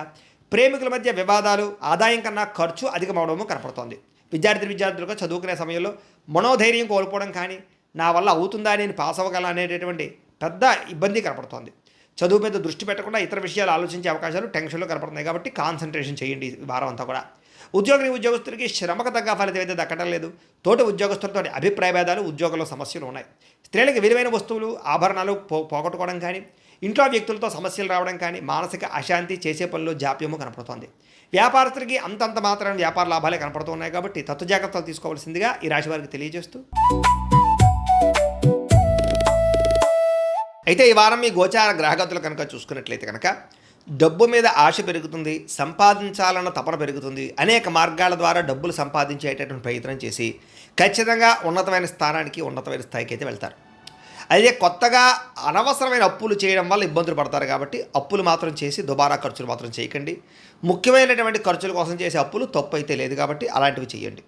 ప్రేమికుల మధ్య వివాదాలు, ఆదాయం కన్నా ఖర్చు అధికమవడము కనపడుతోంది. విద్యార్థులకు చదువుకునే సమయంలో మనోధైర్యం కోల్పోవడం కానీ, నా వల్ల అవుతుందా, నేను పాస్ అవ్వగల అనేటటువంటి పెద్ద ఇబ్బంది కనపడుతోంది. చదువు మీద దృష్టి పెట్టకుండా ఇతర విషయాలు ఆలోచించే అవకాశాలు, టెన్షన్లు కనపడుతున్నాయి. కాబట్టి కాన్సన్ట్రేషన్ చేయండి ఈ వారం అంతా కూడా. ఉద్యోగస్తులకి శ్రమకు తగ్గ ఫలితం అయితే దక్కడం లేదు. తోటి ఉద్యోగస్తులతో అభిప్రాయ భేదాలు, ఉద్యోగంలో సమస్యలు ఉన్నాయి. స్త్రీలకు విలువైన వస్తువులు, ఆభరణాలు పోగొట్టుకోవడం కానీ, ఇంట్లో వ్యక్తులతో సమస్యలు రావడం కానీ, మానసిక అశాంతి, చేసే పనులు జాప్యము కనపడుతోంది. వ్యాపారస్తులకి అంతంత మాత్రం వ్యాపార లాభాలే కనపడుతున్నాయి. కాబట్టి తత్వ జాగ్రత్తలు తీసుకోవాల్సిందిగా ఈ రాశి వారికి తెలియజేస్తూ, అయితే ఈ వారం మీ గోచార గ్రహగతులు కనుక చూసుకున్నట్లయితే కనుక డబ్బు మీద ఆశ పెరుగుతుంది, సంపాదించాలన్న తపన పెరుగుతుంది. అనేక మార్గాల ద్వారా డబ్బులు సంపాదించేటటువంటి ప్రయత్నం చేసి ఖచ్చితంగా ఉన్నతమైన స్థానానికి, ఉన్నతమైన స్థాయికి అయితే వెళ్తారు. అదే కొత్తగా అనవసరమైన అప్పులు చేయడం వల్ల ఇబ్బందులు పడతారు. కాబట్టి అప్పులు మాత్రం చేసి దుబారా ఖర్చులు మాత్రం చేయకండి. ముఖ్యమైనటువంటి ఖర్చుల కోసం చేసే అప్పులు తప్పు అయితే లేదు. కాబట్టి అలాంటివి చేయండి.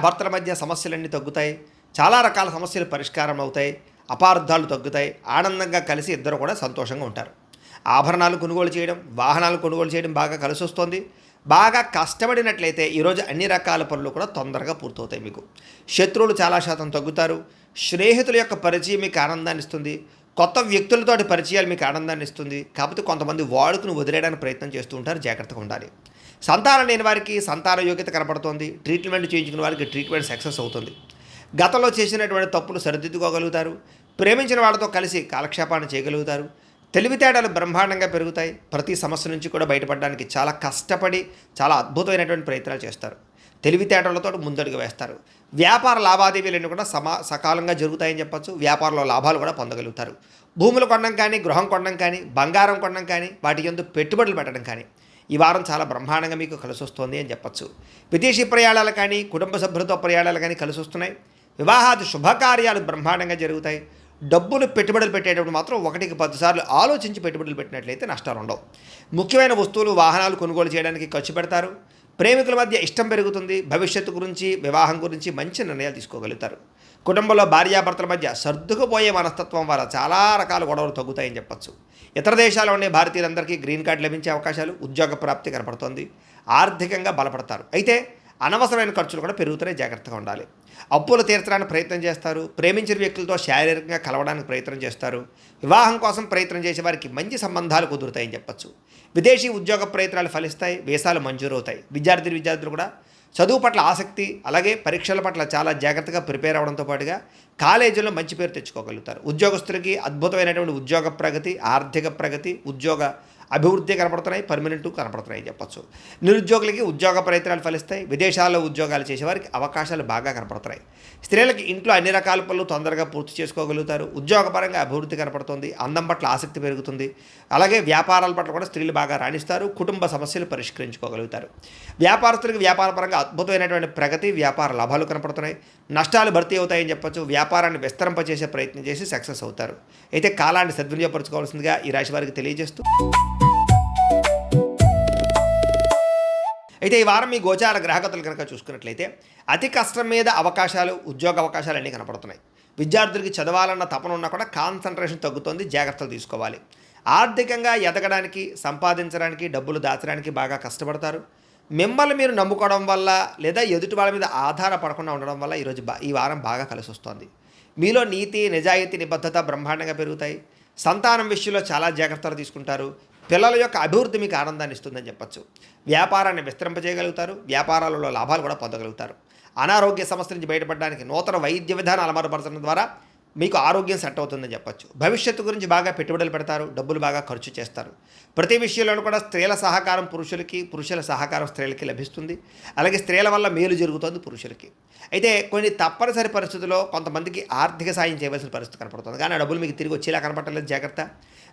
భర్తల మధ్య సమస్యలన్నీ తగ్గుతాయి. చాలా రకాల సమస్యలు పరిష్కారం అవుతాయి. అపార్థాలు తగ్గుతాయి. ఆనందంగా కలిసి ఇద్దరు కూడా సంతోషంగా ఉంటారు. ఆభరణాలు కొనుగోలు చేయడం, వాహనాలు కొనుగోలు చేయడం బాగా కలిసి వస్తుంది. బాగా కష్టపడినట్లయితే ఈరోజు అన్ని రకాల పనులు కూడా తొందరగా పూర్తవుతాయి. మీకు శత్రువులు చాలా శాతం తగ్గుతారు. స్నేహితుల యొక్క పరిచయం మీకు ఆనందాన్ని ఇస్తుంది. కొత్త వ్యక్తులతోటి పరిచయాలు మీకు ఆనందాన్ని ఇస్తుంది. కాకపోతే కొంతమంది వాడుకుని వదిలేయడానికి ప్రయత్నం చేస్తూ ఉంటారు. జాగ్రత్తగా ఉండాలి. సంతానం లేని వారికి సంతాన యోగ్యత కనపడుతుంది. ట్రీట్మెంట్ చేయించుకున్న వారికి ట్రీట్మెంట్ సక్సెస్ అవుతుంది. గతంలో చేసినటువంటి తప్పులు సరిదిద్దుకోగలుగుతారు. ప్రేమించిన వాళ్ళతో కలిసి కాలక్షేపాన్ని చేయగలుగుతారు. తెలివితేటలు బ్రహ్మాండంగా పెరుగుతాయి. ప్రతి సమస్య నుంచి కూడా బయటపడడానికి చాలా కష్టపడి చాలా అద్భుతమైనటువంటి ప్రయత్నాలు చేస్తారు. తెలివితేటలతో ముందడుగు వేస్తారు. వ్యాపార లావాదేవీలన్నీ కూడా సకాలంగా జరుగుతాయని చెప్పచ్చు. వ్యాపారంలో లాభాలు కూడా పొందగలుగుతారు. భూములు కొనడం కానీ, గృహం కొనడం కానీ, బంగారం కొనడం కానీ, వాటి యందు పెట్టుబడులు పెట్టడం కానీ ఈ వారం చాలా బ్రహ్మాండంగా మీకు కలిసి వస్తుంది అని చెప్పచ్చు. విదేశీ ప్రయాణాలు కానీ, కుటుంబ సభ్యులతో ప్రయాణాలు కానీ కలిసి వస్తున్నాయి. వివాహాది శుభకార్యాలు బ్రహ్మాండంగా జరుగుతాయి. డబ్బులు పెట్టుబడులు పెట్టేటప్పుడు మాత్రం 1కి 10 సార్లు ఆలోచించి పెట్టుబడులు పెట్టినట్లయితే నష్టాలు ఉండవు. ముఖ్యమైన వస్తువులు, వాహనాలు కొనుగోలు చేయడానికి ఖర్చు పెడతారు. ప్రేమికుల మధ్య ఇష్టం పెరుగుతుంది. భవిష్యత్తు గురించి, వివాహం గురించి మంచి నిర్ణయాలు తీసుకోగలుగుతారు. కుటుంబంలో భార్యాభర్తల మధ్య సర్దుకుపోయే మనస్తత్వం వల్ల చాలా రకాల గొడవలు తగ్గుతాయని చెప్పచ్చు. ఇతర దేశాల్లో ఉండే భారతీయులందరికీ గ్రీన్ కార్డు లభించే అవకాశాలు, ఉద్యోగ ప్రాప్తి కనపడుతోంది. ఆర్థికంగా బలపడతారు. అయితే అనవసరమైన ఖర్చులు కూడా పెరుగుతున్నాయి. జాగ్రత్తగా ఉండాలి. అప్పులు తీర్చడానికి ప్రయత్నం చేస్తారు. ప్రేమించిన వ్యక్తులతో శారీరకంగా కలవడానికి ప్రయత్నం చేస్తారు. వివాహం కోసం ప్రయత్నం చేసే వారికి మంచి సంబంధాలు కుదురుతాయని చెప్పచ్చు. విదేశీ ఉద్యోగ ప్రయత్నాలు ఫలిస్తాయి. వీసాలు మంజూరవుతాయి. విద్యార్థులు కూడా చదువు పట్ల ఆసక్తి, అలాగే పరీక్షల పట్ల చాలా జాగ్రత్తగా ప్రిపేర్ అవ్వడంతో పాటుగా కాలేజీలో మంచి పేరు తెచ్చుకోగలుగుతారు. ఉద్యోగస్తులకి అద్భుతమైనటువంటి ఉద్యోగ ప్రగతి, ఆర్థిక ప్రగతి, ఉద్యోగ అభివృద్ధి కనపడుతున్నాయి. పర్మనెంట్ కనపడుతున్నాయి చెప్పచ్చు. నిరుద్యోగులకి ఉద్యోగ ప్రయత్నాలు ఫలిస్తాయి. విదేశాల్లో ఉద్యోగాలు చేసేవారికి అవకాశాలు బాగా కనపడుతున్నాయి. స్త్రీలకి ఇంట్లో అన్ని రకాల పనులు తొందరగా పూర్తి చేసుకోగలుగుతారు. ఉద్యోగపరంగా అభివృద్ధి కనపడుతుంది. అందం పట్ల ఆసక్తి పెరుగుతుంది. అలాగే వ్యాపారాల పట్ల కూడా స్త్రీలు బాగా రాణిస్తారు. కుటుంబ సమస్యలు పరిష్కరించుకోగలుగుతారు. వ్యాపారస్తులకు వ్యాపారపరంగా అద్భుతమైనటువంటి ప్రగతి, వ్యాపార లాభాలు కనపడుతున్నాయి. నష్టాలు భర్తీ అవుతాయని చెప్పచ్చు. వ్యాపారాన్ని విస్తరింపచేసే ప్రయత్నం చేసి సక్సెస్ అవుతారు. అయితే కాలాన్ని సద్వినియోగపరచుకోవాల్సిందిగా ఈ రాశి వారికి తెలియజేస్తూ, అయితే ఈ వారం మీ గోచార గ్రహగతులు కనుక చూసుకున్నట్లయితే అతి కష్టం మీద అవకాశాలు, ఉద్యోగ అవకాశాలు అన్నీ కనపడుతున్నాయి. విద్యార్థులకి చదవాలన్న తపన ఉన్నా కూడా కాన్సన్ట్రేషన్ తగ్గుతుంది. జాగ్రత్తలు తీసుకోవాలి. ఆర్థికంగా ఎదగడానికి, సంపాదించడానికి, డబ్బులు దాచడానికి బాగా కష్టపడతారు. మిమ్మల్ని మీరు నమ్ముకోవడం వల్ల లేదా ఎదుటి వాళ్ళ మీద ఆధారపడకుండా ఉండడం వల్ల ఈ వారం బాగా కలిసి వస్తుంది. మీలో నీతి, నిజాయితీ, నిబద్ధత బ్రహ్మాండంగా పెరుగుతాయి. సంతానం విషయంలో చాలా జాగ్రత్తలు తీసుకుంటారు. పిల్లల యొక్క అభివృద్ధి మీకు ఆనందాన్ని ఇస్తుందని చెప్పచ్చు. వ్యాపారాన్ని విస్తరింపజేయగలుగుతారు. వ్యాపారాలలో లాభాలు కూడా పొందగలుగుతారు. అనారోగ్య సమస్య నుంచి బయటపడడానికి నూతన వైద్య విధానాలు అమలుపరచడం ద్వారా మీకు ఆరోగ్యం సెట్ అవుతుందని చెప్పొచ్చు. భవిష్యత్తు గురించి బాగా పెట్టుబడులు పెడతారు, డబ్బులు బాగా ఖర్చు చేస్తారు. ప్రతి విషయంలోనూ కూడా స్త్రీల సహకారం పురుషులకి, పురుషుల సహకారం స్త్రీలకి లభిస్తుంది. అలాగే స్త్రీల వల్ల మేలు జరుగుతుంది పురుషులకి. అయితే కొన్ని తప్పనిసరి పరిస్థితుల్లో కొంతమందికి ఆర్థిక సాయం చేయవలసిన పరిస్థితి కనపడుతుంది. కానీ ఆ డబ్బులు మీకు తిరిగి వచ్చేలా కనపడలేదు, జాగ్రత్త.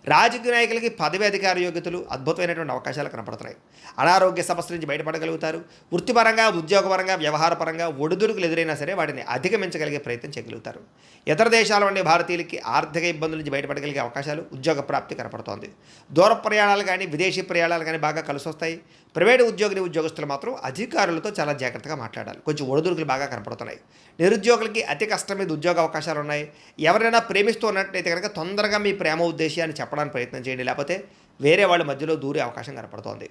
రాజకీయ నాయకులకి పదవి అధికార యోగ్యతలు అద్భుతమైనటువంటి అవకాశాలు కనపడుతున్నాయి. అనారోగ్య సమస్యల నుంచి బయటపడగలుగుతారు. వృత్తిపరంగా, ఉద్యోగపరంగా, వ్యవహారపరంగా ఒడిదుడుకులు ఎదురైనా సరే వాటిని అధిగమించగలిగే ప్రయత్నం చేయగలుగుతారు. ఇతర దేశాల ఉండే భారతీయులకి ఆర్థిక ఇబ్బందుల నుంచి బయటపడగలిగే అవకాశాలు, ఉద్యోగ ప్రాప్తి కనపడుతోంది. దూర ప్రయాణాలు కానీ, విదేశీ ప్రయాణాలు కానీ బాగా కలిసి వస్తాయి. ప్రైవేటు ఉద్యోగులు మాత్రం అధికారులతో చాలా జాగ్రత్తగా మాట్లాడాలి. కొంచెం ఒడిదుడుకులు బాగా కనపడుతున్నాయి. నిరుద్యోగులకి అతి కష్టం మీద ఉద్యోగ అవకాశాలు ఉన్నాయి. ఎవరైనా ప్రేమిస్తూ ఉన్నట్లయితే కనుక తొందరగా మీ ప్రేమ ఉద్దేశాన్ని చెప్పడానికి ప్రయత్నం చేయండి, లేకపోతే వేరే వాళ్ళ మధ్యలో దూరే అవకాశం కనపడుతోంది.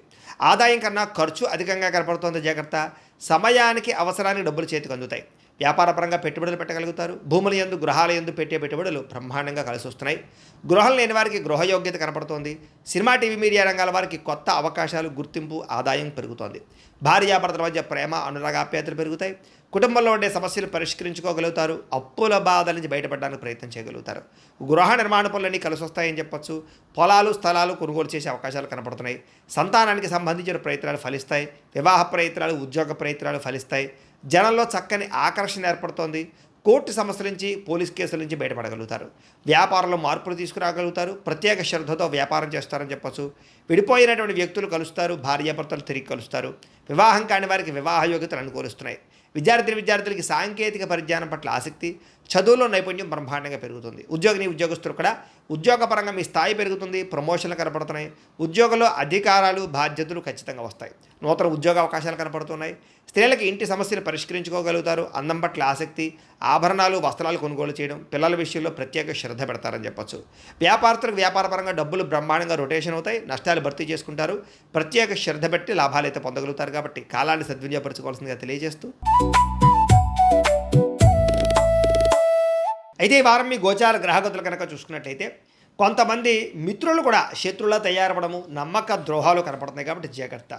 ఆదాయం కన్నా ఖర్చు అధికంగా కనపడుతోంది, జాగ్రత్త. సమయానికి అవసరానికి డబ్బులు చేతికి అందుతాయి. వ్యాపారపరంగా పెట్టుబడులు పెట్టగలుగుతారు. భూముల యందు, గృహాల యందు పెట్టే పెట్టుబడులు బ్రహ్మాండంగా కలిసి వస్తున్నాయి. గృహం లేని వారికి గృహయోగ్యత కనపడుతోంది. సినిమా, టీవీ, మీడియా రంగాల వారికి కొత్త అవకాశాలు, గుర్తింపు, ఆదాయం పెరుగుతోంది. భార్యాభర్తల మధ్య ప్రేమ, అనురాగ, ఆప్యాయతలు పెరుగుతాయి. కుటుంబంలో ఉండే సమస్యలు పరిష్కరించుకోగలుగుతారు. అప్పుల బాధల నుంచి బయటపడడానికి ప్రయత్నం చేయగలుగుతారు. గృహ నిర్మాణ పనులన్నీ కలిసి వస్తాయని చెప్పొచ్చు. పొలాలు, స్థలాలు కొనుగోలు చేసే అవకాశాలు కనపడుతున్నాయి. సంతానానికి సంబంధించిన ప్రయత్నాలు ఫలిస్తాయి. వివాహ ప్రయత్నాలు, ఉద్యోగ ప్రయత్నాలు ఫలిస్తాయి. జనంలో చక్కని ఆకర్షణ ఏర్పడుతోంది. కోర్టు సమస్యల నుంచి, పోలీస్ కేసుల నుంచి బయటపడగలుగుతారు. వ్యాపారంలో మార్పులు తీసుకురాగలుగుతారు. ప్రత్యేక శ్రద్ధతో వ్యాపారం చేస్తారని చెప్పచ్చు. విడిపోయినటువంటి వ్యక్తులు కలుస్తారు. భార్యాభర్తలు తిరిగి కలుస్తారు. వివాహం కాని వారికి వివాహ యోగ్యతలు అనుకూలిస్తున్నాయి. విద్యార్థులకి సాంకేతిక పరిజ్ఞానం పట్ల ఆసక్తి, చదువులో నైపుణ్యం బ్రహ్మాండంగా పెరుగుతుంది. ఉద్యోగస్తులు కూడా ఉద్యోగపరంగా మీ స్థాయి పెరుగుతుంది. ప్రమోషన్లు కనపడుతున్నాయి. ఉద్యోగంలో అధికారాలు, బాధ్యతలు ఖచ్చితంగా వస్తాయి. నూతన ఉద్యోగ అవకాశాలు కనపడుతున్నాయి. స్త్రీలకి ఇంటి సమస్యలు పరిష్కరించుకోగలుగుతారు. అందం పట్ల ఆసక్తి, ఆభరణాలు, వస్త్రాలు కొనుగోలు చేయడం, పిల్లల విషయంలో ప్రత్యేక శ్రద్ధ పెడతారని చెప్పొచ్చు. వ్యాపారస్తులకు వ్యాపారపరంగా డబ్బులు బ్రహ్మాండంగా రొటేషన్ అవుతాయి. నష్టాలు భర్తీ చేసుకుంటారు. ప్రత్యేక శ్రద్ధ పెట్టి లాభాలు అయితే పొందగలుగుతారు. కాబట్టి కాలాన్ని సద్వినియోగపరచుకోవాల్సిందిగా తెలియజేస్తూ, అయితే ఈ వారం మీ గోచార గ్రహగతులు కనుక చూసుకున్నట్లయితే కొంతమంది మిత్రులు కూడా శత్రువులా తయారవడము, నమ్మక ద్రోహాలు కనపడుతున్నాయి. కాబట్టి జాగ్రత్త.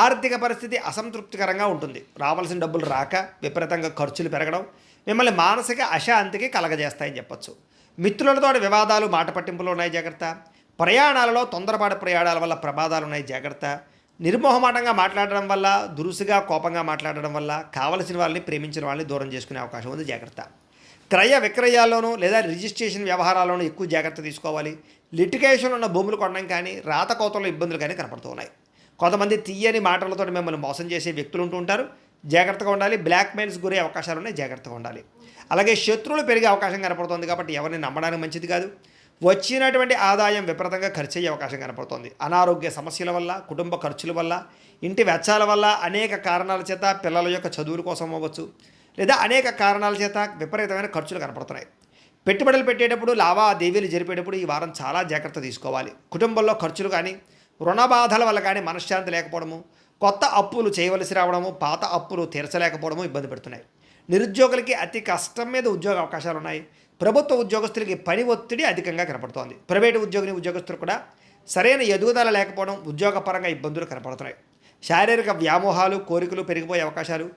ఆర్థిక పరిస్థితి అసంతృప్తికరంగా ఉంటుంది. రావాల్సిన డబ్బులు రాక విపరీతంగా ఖర్చులు పెరగడం మిమ్మల్ని మానసిక అశాంతికి కలగజేస్తాయని చెప్పొచ్చు. మిత్రులతో వివాదాలు, మాట పట్టింపులు ఉన్నాయి, జాగ్రత్త. ప్రయాణాలలో తొందరపాటు ప్రయాణాల వల్ల ప్రమాదాలు ఉన్నాయి, జాగ్రత్త. నిర్మోహమాటంగా మాట్లాడడం వల్ల, దురుసుగా కోపంగా మాట్లాడడం వల్ల కావలసిన వాళ్ళని, ప్రేమించిన వాళ్ళని దూరం చేసుకునే అవకాశం ఉంది, జాగ్రత్త. క్రయ విక్రయాల్లోనూ లేదా రిజిస్ట్రేషన్ వ్యవహారాల్లోనూ ఎక్కువ జాగ్రత్త తీసుకోవాలి. లిటిగేషన్ ఉన్న భూములు కొనడం కానీ, రాతకోతల్లో ఇబ్బందులు కానీ కనపడుతూ ఉన్నాయి. కొంతమంది తీయని మాటలతో మిమ్మల్ని మోసం చేసే వ్యక్తులు ఉంటూ ఉంటారు, జాగ్రత్తగా ఉండాలి. బ్లాక్మెయిల్స్ గురే అవకాశాలు ఉన్నాయి, జాగ్రత్తగా ఉండాలి. అలాగే శత్రువులు పెరిగే అవకాశం కనపడుతుంది. కాబట్టి ఎవరిని నమ్మడానికి మంచిది కాదు. వచ్చినటువంటి ఆదాయం విపరీతంగా ఖర్చు అయ్యే అవకాశం కనపడుతుంది. అనారోగ్య సమస్యల వల్ల, కుటుంబ ఖర్చుల వల్ల, ఇంటి వెచ్చాల వల్ల, అనేక కారణాల చేత, పిల్లల యొక్క చదువుల కోసం అవ్వచ్చు, లేదా అనేక కారణాల చేత విపరీతమైన ఖర్చులు కనపడుతున్నాయి. పెట్టుబడులు పెట్టేటప్పుడు, లావాదేవీలు జరిపేటప్పుడు ఈ వారం చాలా జాగ్రత్త తీసుకోవాలి. కుటుంబంలో ఖర్చులు కానీ, రుణ బాధల వల్ల కానీ మనశ్శాంతి లేకపోవడము, కొత్త అప్పులు చేయవలసి రావడము, పాత అప్పులు తీర్చలేకపోవడము ఇబ్బంది పెడుతున్నాయి. నిరుద్యోగులకి అతి కష్టం మీద ఉద్యోగ అవకాశాలు ఉన్నాయి. ప్రభుత్వ ఉద్యోగస్తులకి పని ఒత్తిడి అధికంగా కనపడుతోంది. ప్రైవేటు ఉద్యోగులు కూడా సరైన ఎదుగుదల లేకపోవడం, ఉద్యోగపరంగా ఇబ్బందులు కనపడుతున్నాయి. శారీరక వ్యామోహాలు, కోరికలు పెరిగిపోయే అవకాశాలు,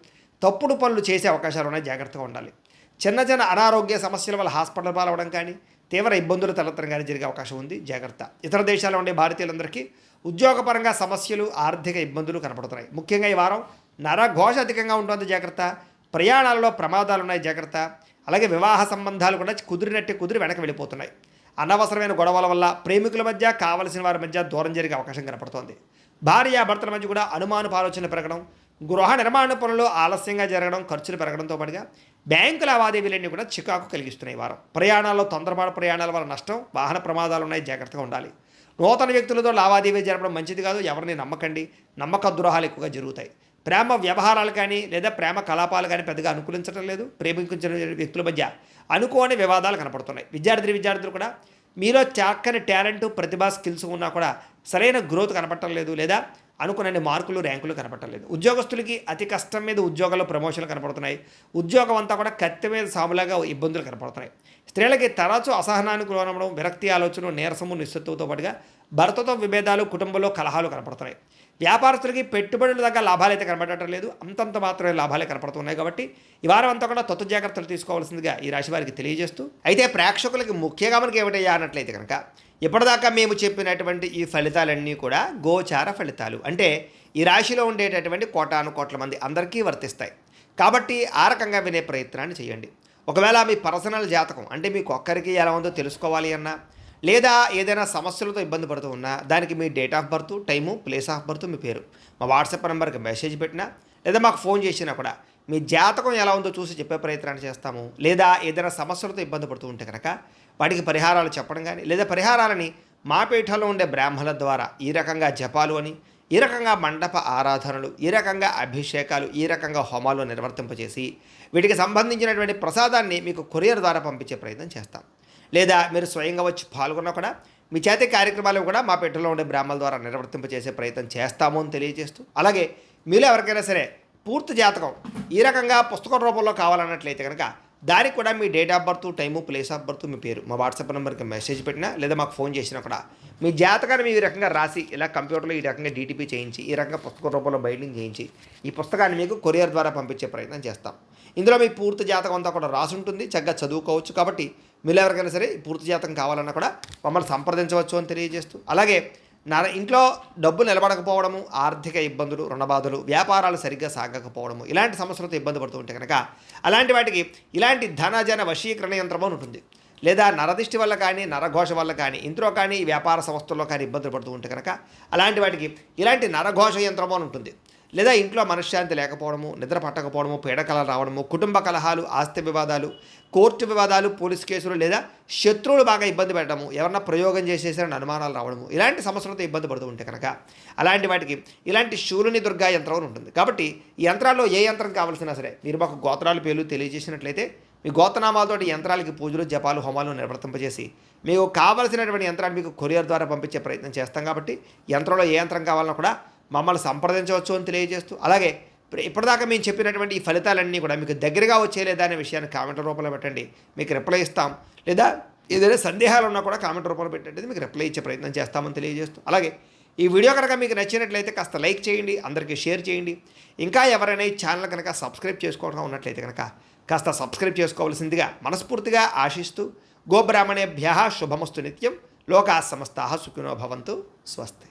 తప్పుడు పనులు చేసే అవకాశాలు ఉన్నాయి, జాగ్రత్తగా ఉండాలి. చిన్న చిన్న అనారోగ్య సమస్యల వల్ల హాస్పిటల్ పాలవడం కానీ, తీవ్ర ఇబ్బందులు తలెత్తడం కానీ జరిగే అవకాశం ఉంది, జాగ్రత్త. ఇతర దేశాల్లో ఉండే భారతీయులందరికీ ఉద్యోగపరంగా సమస్యలు, ఆర్థిక ఇబ్బందులు కనపడుతున్నాయి. ముఖ్యంగా ఈ వారం నరఘోష అధికంగా ఉంటుంది, జాగ్రత్త. ప్రయాణాలలో ప్రమాదాలు ఉన్నాయి, జాగ్రత్త. అలాగే వివాహ సంబంధాలు కూడా కుదిరి వెనక్కి వెళ్ళిపోతున్నాయి. అనవసరమైన గొడవల వల్ల ప్రేమికుల మధ్య, కావలసిన వారి మధ్య దూరం జరిగే అవకాశం కనపడుతోంది. భార్యాభర్తల మధ్య కూడా అనుమానపు ఆలోచనలు పెరగడం, గృహ నిర్మాణ పనులు ఆలస్యంగా జరగడం, ఖర్చులు పెరగడంతో పాటుగా బ్యాంకు లావాదేవీలన్నీ కూడా చికాకు కలిగిస్తున్నాయి. వారం ప్రయాణాల్లో తొందరపాటు ప్రయాణాల వల్ల నష్టం, వాహన ప్రమాదాలు ఉన్నాయి, జాగ్రత్తగా ఉండాలి. నూతన వ్యక్తులతో లావాదేవీలు జరపడం మంచిది కాదు. ఎవరిని నమ్మకండి. నమ్మక ద్రోహాలు ఎక్కువగా జరుగుతాయి. ప్రేమ వ్యవహారాలు కానీ, లేదా ప్రేమ కలాపాలు కానీ పెద్దగా అనుకూలించడం లేదు. ప్రేమించిన వ్యక్తుల మధ్య అనుకోని వివాదాలు కనపడుతున్నాయి. విద్యార్థులు కూడా మీలో చక్కని టాలెంట్, ప్రతిభా, స్కిల్స్ ఉన్నా కూడా సరైన గ్రోత్ కనపడటం లేదు, లేదా అనుకునే మార్కులు, ర్యాంకులు కనపడటం లేదు. ఉద్యోగస్తులకి అతి కష్టం మీద ఉద్యోగాల్లో ప్రమోషన్లు కనపడుతున్నాయి. ఉద్యోగం అంతా కూడా కత్తి మీద సాములాగా ఇబ్బందులు కనపడుతున్నాయి. స్త్రీలకి తరచూ అసహనానికి లోనవడం, విరక్తి ఆలోచన, నీరసము, నిస్సత్తుతో పాటుగా భర్తతో విభేదాలు, కుటుంబంలో కలహాలు కనపడుతున్నాయి. వ్యాపారస్తులకి పెట్టుబడుల దగ్గర లాభాలు అయితే కనబడటం లేదు, అంతంత మాత్రమే లాభాలే కనపడుతున్నాయి. కాబట్టి ఈ వారం అంతా కూడా తొత్తు జాగ్రత్తలు తీసుకోవాల్సిందిగా ఈ రాశి వారికి తెలియజేస్తూ, అయితే ప్రేక్షకులకి ముఖ్యంగా మనకి ఏమిటయ్యా అన్నట్లయితే కనుక ఇప్పటిదాకా మేము చెప్పినటువంటి ఈ ఫలితాలన్నీ కూడా గోచార ఫలితాలు, అంటే ఈ రాశిలో ఉండేటటువంటి కోటాను కోట్ల మంది అందరికీ వర్తిస్తాయి. కాబట్టి ఆ రకంగా వినే ప్రయత్నాన్ని చేయండి. ఒకవేళ మీ పర్సనల్ జాతకం అంటే మీకు ఒక్కరికి ఎలా ఉందో తెలుసుకోవాలి అన్నా, లేదా ఏదైనా సమస్యలతో ఇబ్బంది పడుతూ ఉన్నా దానికి మీ date of birth, time, place of birth, మీ పేరు మా వాట్సాప్ నెంబర్కి మెసేజ్ పెట్టినా లేదా మాకు ఫోన్ చేసినా కూడా మీ జాతకం ఎలా ఉందో చూసి చెప్పే ప్రయత్నాన్ని చేస్తాము. లేదా ఏదైనా సమస్యలతో ఇబ్బంది పడుతూ ఉంటే కనుక వాటికి పరిహారాలు చెప్పడం కానీ, లేదా పరిహారాలని మా పీఠంలో ఉండే బ్రాహ్మణుల ద్వారా ఈ రకంగా జపాలు అని, ఈ రకంగా మండప ఆరాధనలు, ఈ రకంగా అభిషేకాలు, ఈ రకంగా హోమాలు నిర్వర్తింపచేసి వీటికి సంబంధించినటువంటి ప్రసాదాన్ని మీకు కొరియర్ ద్వారా పంపించే ప్రయత్నం చేస్తాం. లేదా మీరు స్వయంగా వచ్చి పాల్గొన్నా కూడా మీ చేతి కార్యక్రమాలు కూడా మా పీఠంలో ఉండే బ్రాహ్మణుల ద్వారా నిర్వర్తింపచేసే ప్రయత్నం చేస్తాము అని తెలియజేస్తూ, అలాగే మీలో ఎవరికైనా సరే పూర్తి జాతకం ఈ రకంగా పుస్తకం రూపంలో కావాలన్నట్లయితే కనుక దానికి కూడా మీ date of birth, time, place of birth, మీ పేరు మా వాట్సాప్ నెంబర్కి మెసేజ్ పెట్టినా లేదా మాకు ఫోన్ చేసినా కూడా మీ జాతకాన్ని మీ ఈ రకంగా రాసి ఇలా కంప్యూటర్లో ఈ రకంగా డీటీపీ చేయించి ఈ రకంగా పుస్తకం రూపంలో బైండింగ్ చేయించి ఈ పుస్తకాన్ని మీకు కొరియర్ ద్వారా పంపించే ప్రయత్నం చేస్తాం. ఇందులో మీ పూర్తి జాతకం అంతా కూడా రాసి ఉంటుంది, చక్కగా చదువుకోవచ్చు. కాబట్టి మీరు ఎవరికైనా సరే పూర్తి జాతకం కావాలన్నా కూడా మమ్మల్ని సంప్రదించవచ్చు అని తెలియజేస్తూ, అలాగే ఇంట్లో డబ్బు నిలబడకపోవడము, ఆర్థిక ఇబ్బందులు, రుణబాధలు, వ్యాపారాలు సరిగ్గా సాగకపోవడము, ఇలాంటి సమస్యలతో ఇబ్బంది పడుతూ ఉంటే కనుక అలాంటి వాటికి ఇలాంటి ధనజన వశీకరణ యంత్రం అని ఉంటుంది. లేదా నరదిష్టి వల్ల కానీ, నరఘోష వల్ల కానీ, ఇంట్లో కానీ, వ్యాపార సంస్థల్లో కానీ ఇబ్బందులు పడుతూ ఉంటే కనుక అలాంటి వాటికి ఇలాంటి నరఘోష యంత్రం అని ఉంటుంది. లేదా ఇంట్లో మనశ్శాంతి లేకపోవడము, నిద్ర పట్టకపోవడము, పీడకలలు రావడము, కుటుంబ కలహాలు, ఆస్తి వివాదాలు, కోర్టు వివాదాలు, పోలీస్ కేసులు, లేదా శత్రువులు బాగా ఇబ్బంది పెట్టడము, ఎవరన్నా ప్రయోగం చేసేసారని అనుమానాలు రావడము, ఇలాంటి సమస్యలతో ఇబ్బంది పడుతూ ఉంటే కనుక అలాంటి వాటికి ఇలాంటి శూలుని దుర్గా యంత్రం అని ఉంటుంది. కాబట్టి ఈ యంత్రాల్లో ఏ యంత్రం కావాల్సినా సరే మీరు మాకు గోత్రాల పేర్లు తెలియజేసినట్లయితే మీ గోత్రనామాలతోటి యంత్రాలకి పూజలు, జపాలు, హోమాలు నిర్వర్తింపజేసి మీకు కావలసినటువంటి యంత్రాన్ని మీకు కొరియర్ ద్వారా పంపించే ప్రయత్నం చేస్తాం. కాబట్టి యంత్రంలో ఏ యంత్రం కావాలన్నా కూడా మమ్మల్ని సంప్రదించవచ్చు అని తెలియజేస్తూ, అలాగే ఇప్పటిదాకా మేము చెప్పినటువంటి ఈ ఫలితాలన్నీ కూడా మీకు దగ్గరగా వచ్చేలేదా అనే విషయాన్ని కామెంట్ రూపంలో పెట్టండి, మీకు రిప్లై ఇస్తాం. లేదా ఏదైనా సందేహాలు ఉన్నా కూడా కామెంట్ రూపంలో పెట్టండి, మీకు రిప్లై ఇచ్చే ప్రయత్నం చేస్తామని తెలియజేస్తూ, అలాగే ఈ వీడియో కనుక మీకు నచ్చినట్లయితే కాస్త లైక్ చేయండి, అందరికీ షేర్ చేయండి. ఇంకా ఎవరైనా ఈ ఛానల్ కనుక సబ్స్క్రైబ్ చేసుకోవడం ఉన్నట్లయితే కనుక కాస్త సబ్స్క్రైబ్ చేసుకోవాల్సిందిగా మనస్ఫూర్తిగా ఆశిస్తూ, గోబ్రాహ్మణేభ్యః శుభమస్తు నిత్యం, లోకాः సమస్తాः సుఖినో భవంతు, స్వస్తి.